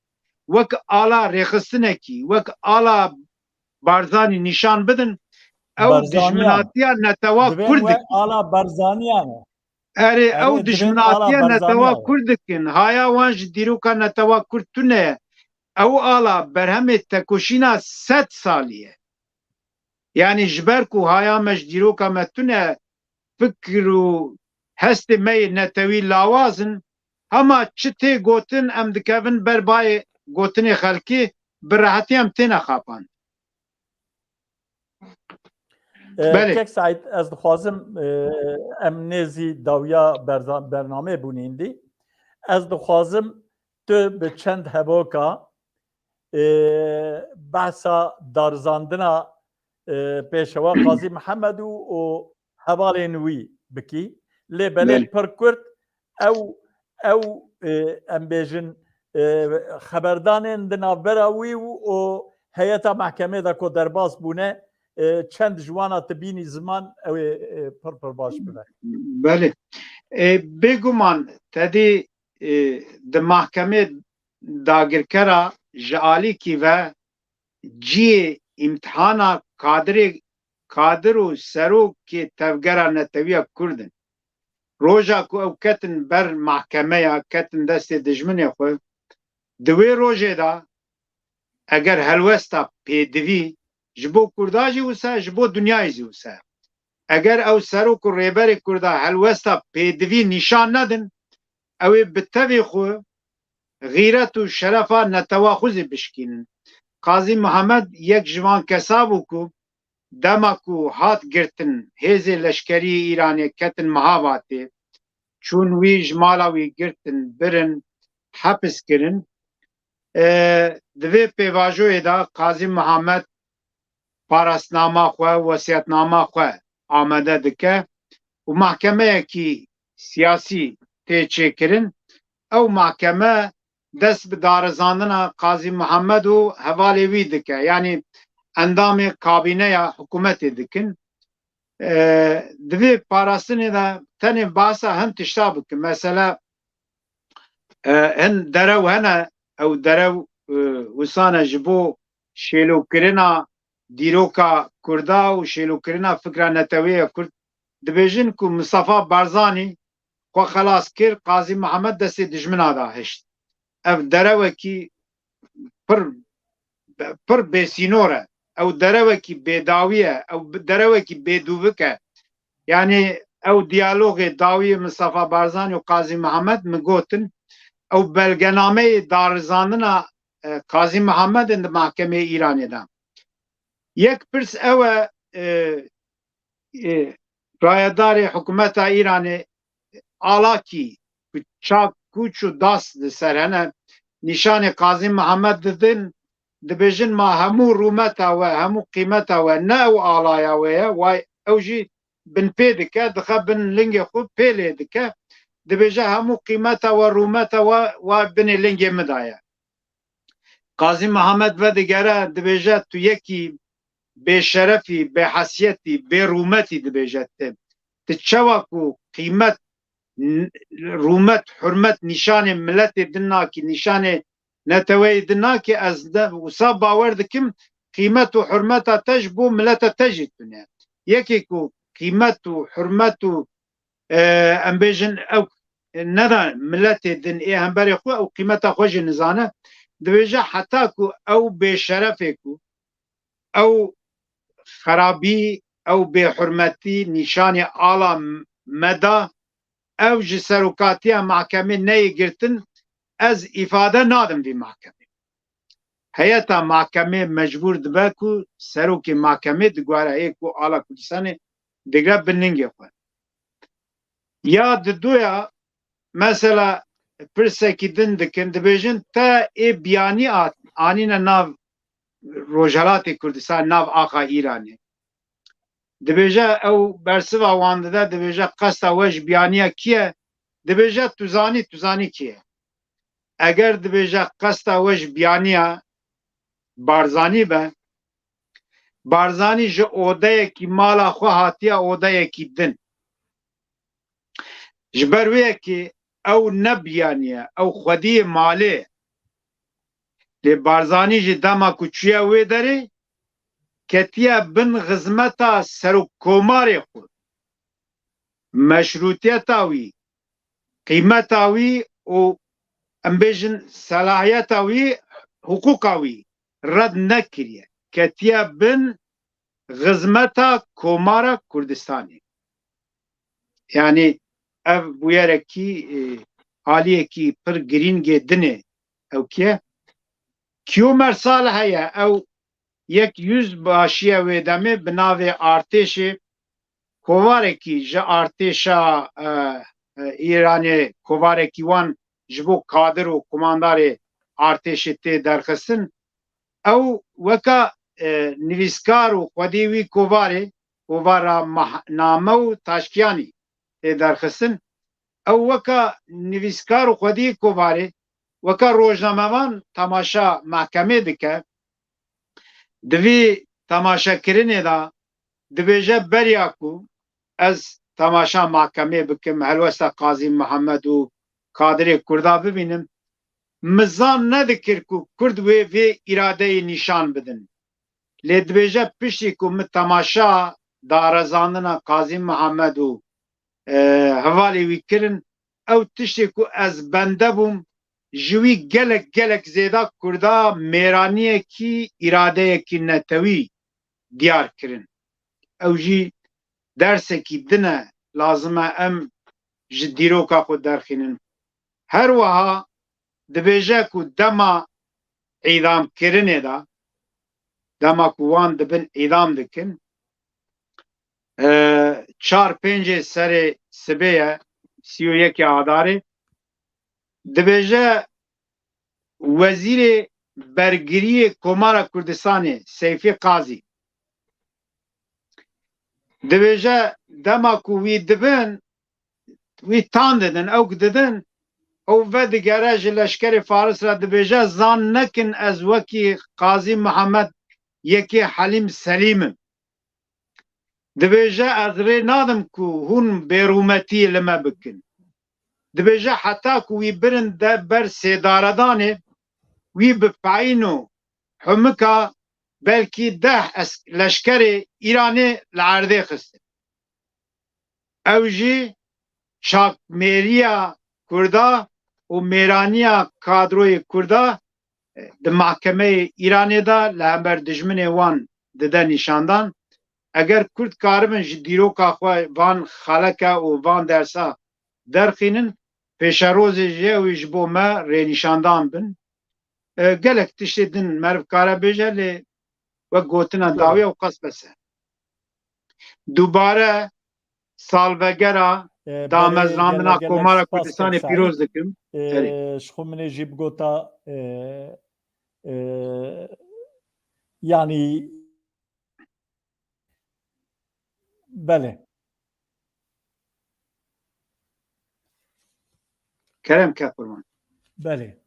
[SPEAKER 2] wek ala rêxistinekî wek ala Barzanî nîşan bidin ew dijminatiya netewa Kurd dikin.
[SPEAKER 1] Ala Barzaniyan
[SPEAKER 2] Erê ew dijminatiya netewa Kurd dikin. Haya wan ji dîroka netewa Kurd tune ew ala berhemê tekoşîna 100 salî ye. Yani ji ber ku haya me ji dîroka me tune fikir û hestê me yê netewî lawazin hema çi tê gotin em dikevin ber bayê gotinê xelkî bi rehetî em têne xapan.
[SPEAKER 1] Kek Saîd ez dixwazim em nêzî dawiya bernamê bûnîndî. Ez dixwazim tu bi çend hevoka behsa darizandina pêşewa Qazî Mihemed û hevalên wî bikî. Lê belê pir Kurd ew em bêjin xeberdanên di navbera wî û heyeta mehkemê de ku derbas bûne çend ji wan te bînî ziman ew ê pir baş bibe.
[SPEAKER 2] Belê. Bêguman tedî di mahkemê dagirkera ji alîkî ve ciyê îmtihana kadir û serokê tevgera netewiya Kurdin. Roja ku ew ketin ber mahkemeya ketin destê dijminê xwe di wê rojê de eger helwesta pêdivî ji bo Kurda jî wisa ji bo dunyayê jî wisa. Eger ew serok û rêberê Kurda helwesta pêdivî nîşan nedin ew ê bi tevê xwe xîret û şerefa netewa xwe zê bişkînin. Qazî Mihemed yek ji van kesa bû ku dema ku hat girtin hêzê leşkerî Îranê ketin mihavatê çûn wî ji mala wî girtin birin hepis kirin. Di vê pêvajoyê de Qazî Mihemed parastnama xwe wesiyetnama xwe amade dike û mahkemeyekî siyasî tê çêkirin ew mahkeme dest bi darizandina Qazî Mihemed û hevalê wî dike. Yani endamê kabîneya hikûmetê dikin. Di vê parastinê de tenê bahsa hin tişta bikin. Mesela hin derew hene ew derew wisane ji bo şêlokirina dîroka Kurda û şêlokirina fikra netewiya Kurd dibêjin ku Misafa Barzanî xwe xelas kir Qazî Mihemed destê dijmina da hişt. ev derewekî pir bêsînor e, ew derewekî bêdawî ye, ew derewekî bêdûvik e. Yani ew diyalogê dawiyê Mustafa Barzanî û Qazî Mihemed min gotin ew belgenameyê darizandina Qazî Mihemedin di Mahkemeyê Îranê de. Yek pirs ew e rayedarê hikûmeta Îranê alakî çak kûç û das li ser hene nîşanê Qazî Mihemed didin dibêjin ma hemû rûmeta we hemû qîmeta we ne ew alaya we ye way ew jî bin pê dike dixe bin lingê xwe pê lê dike dibêje hemû qîmeta we rûmeta we wa binê lingê min de ye. Qazî Mihemed vedigere dibêje tu yekî bêşerefî bêhesiyetî bêrûmetî dibêje ti çawa ku qîmet rûmet hurmet nîşanê milletê din nakî nîşanê neteweyê din nakî ez de wisa bawer dikim qîmet û hurmeta te ji bo milleta te jî tune. Yekê ku qîmet û hurmet û em bêjin ew neda milletê din ê hemberê xwe ew qîmeta xwe jî nizane dibêje heta ku ew bêşerefê ku ew xerabî ew bêhurmetî nîşanê ala me da ew ji serokatiya mahkemê neyê girtin ez îfade nadim vî mahkemê. Heyeta mahkemê mecbûr dibe ku serokê mahkemê digware hê ku ala Kurdistanê digre bi ningê xwe. Ya di duya mesela pirsekî din dikin dibêjin te ê biyanî anîne nav Rojhilatê Kurdistan nav axa Îranê. Dibêje ew bersiva wan dide dibêje qesta we ji biyaniya kî ye dibêje tu zanî kî ye. Eger dibêje qesta we ji biyaniya Barzanî be Barzanî ji odeyekî mala xwe hatiye odeyekî din. Ji ber wê yekê ew nebiyaniye ew xwediyê malê lê Barzanî jî dema ku çûye wê derê ketiye bin xizmeta serokkomarê xwe meşrûtiyeta wî qîmeta wî û em bêjin selahiyeta wî hukûqa wî red nekiriye ketiye bin xizmeta komara Kurdistanê. Yani ev bûyerekî aliyekî pir girîngê dinê ew kî ye? Kîyomer Salih heye ew yek yüz başiye wê demê bi navê artêşê kovarekî ji artêşa Îranê kovarekî wan ji bo kadir û kumandarê artêşê tê derxistin ew weka nivîskar û xwedî wî kovarê kovara name û taşkiyanî tê derxistin ew weka nivîskar û xwedî kovarê weka rojnamevan temaşa mahkemê dike di vî temaşekirinê de dibêje beriya ku ez temaşa mahkemê bikim helwesta Qazî Mihemed û kadirê Kurda bibînim mizan nedikir ku Kurd vê îradeyê nîşan bidin. Lê dibêje piştî ku min temaşa darezandina Qazî Mihemed û hevalê wî kirin ew tiştê ku ez bende bûm ji wî gelek zêde Kurda mêraniyekî îradeyekî netewî diyar kirin. Ew jî dersekî din e lazim e em ji dîroka xwe derxînin. Her wiha dibêje ku dema îdamkirinê de dema ku wan dibin îdam dikin 4-5 serê sibê ye 31 Adarê dibêje wezîrê bergiriyê Komara Kurdistanê Seyfî Qazî dibêje dema ku wî dibin wî tan didin ew didin ew vedigere ji leşkerê Faris re dibêje zan nekin ez wekî Qazî Mihemed yekê Helîm Selîmim. Dibêje ez rê nadim ku hûn bêrûmetiyê li me bikin. Dibêje heta ku wî birin de ber sêdaredanê wî bi peyîn û himika belkî 10 leşkerê Îranê li erdê xistin. Ew jî çakmêriya Kurda û mêraniya kadroyê Kurda di mahkemeyê Îranê da li hember dijminê wan dide nîşandan eger Kurd karibin ji dîroka xwe van xeleka û van dersa derxînin pêşerozê jî ew ji bo me rênîşandan bin. Gelek tiştê din meriv kare bêje lê wek gotina dawiya û qas bes e. Dubare salvegera damezrandina Komara Kurdistanê pîroz dikim.
[SPEAKER 1] شخو منê jî bigota yani bele
[SPEAKER 2] Kerem Kepurman.
[SPEAKER 1] bele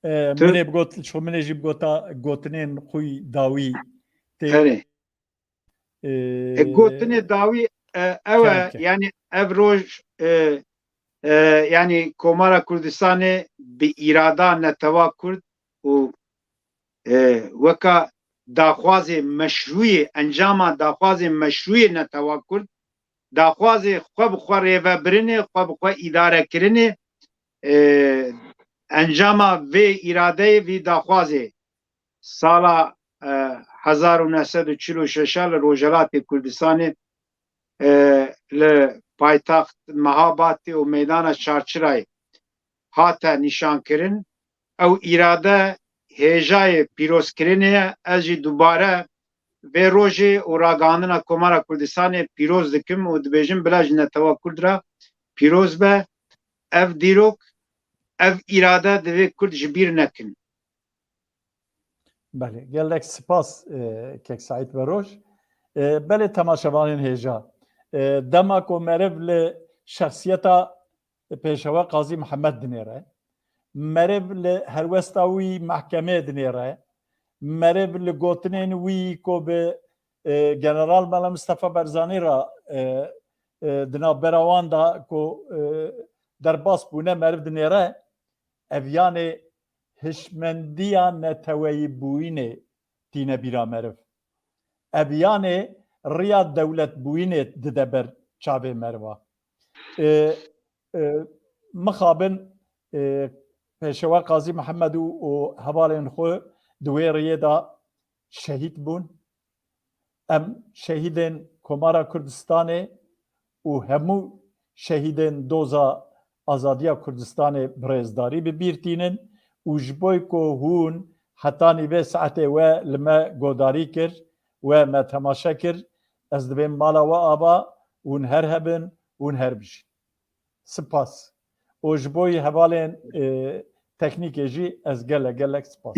[SPEAKER 1] منê bigot şxo minê jî bigota gotinên xwî dawî
[SPEAKER 2] Herê. Gotinê dawî ew e yani ev roj yani Komara Kurdistanê bi îrada netewa Kurd û weka daxwazê meşrûyê encama daxwazê meşrûyê netewa Kurd daxwazê xwe bi xwe rêvebirinê xwe bi xwe îdarekirinê encama vê îradeyê vî daxwazê sala 1946 li Rojelatê Kurdistanê li paytaxt Mehabatê û meydana Çarçirayê hate nîşankirin ew îrade hêjayê pîrozkirinê ye ez jî dubare vê rojê û ragihandina Komara Kurdistanê pîroz dikim û dibêjim bila ji netewa Kurd re pîroz be ev dîrok ev îrade divê Kurd ji bîr nekin.
[SPEAKER 1] Belê gelek spas kek Saîd Beroj. Belê temaşevanên hêja dema ku meriv li şexsiyeta pêşewa Qazî Mihemed dinêre meriv li helwesta wî mehkemê dinêre meriv li gotinên wî ku bi General Mela Mustafa Barzanî ra di navbera wan da ku derbas bûne meriv dinêre ev yanê hişmendiya neteweyî bûyînê tîne bîra meriv. Ev yanê riya dewletbûyînê dide ber çavê meriva. Mixabin pêşewa Qazî Mihemed û hevalên xwe di wê rêyê da şehîd bûn. Em şehîdên Komara Kurdistanê û hemû şehîdên doza azadiya Kurdistanê birêzdarî bi bîr tînin û ji bo ku hûn heta nîvê saetê we li me godarî kir we me temaşe kir ez dibêm mala we ava hûn her hebin hûn her bijîn. Spas. û ji bo hevalên teknîkê jî ez gelek spas.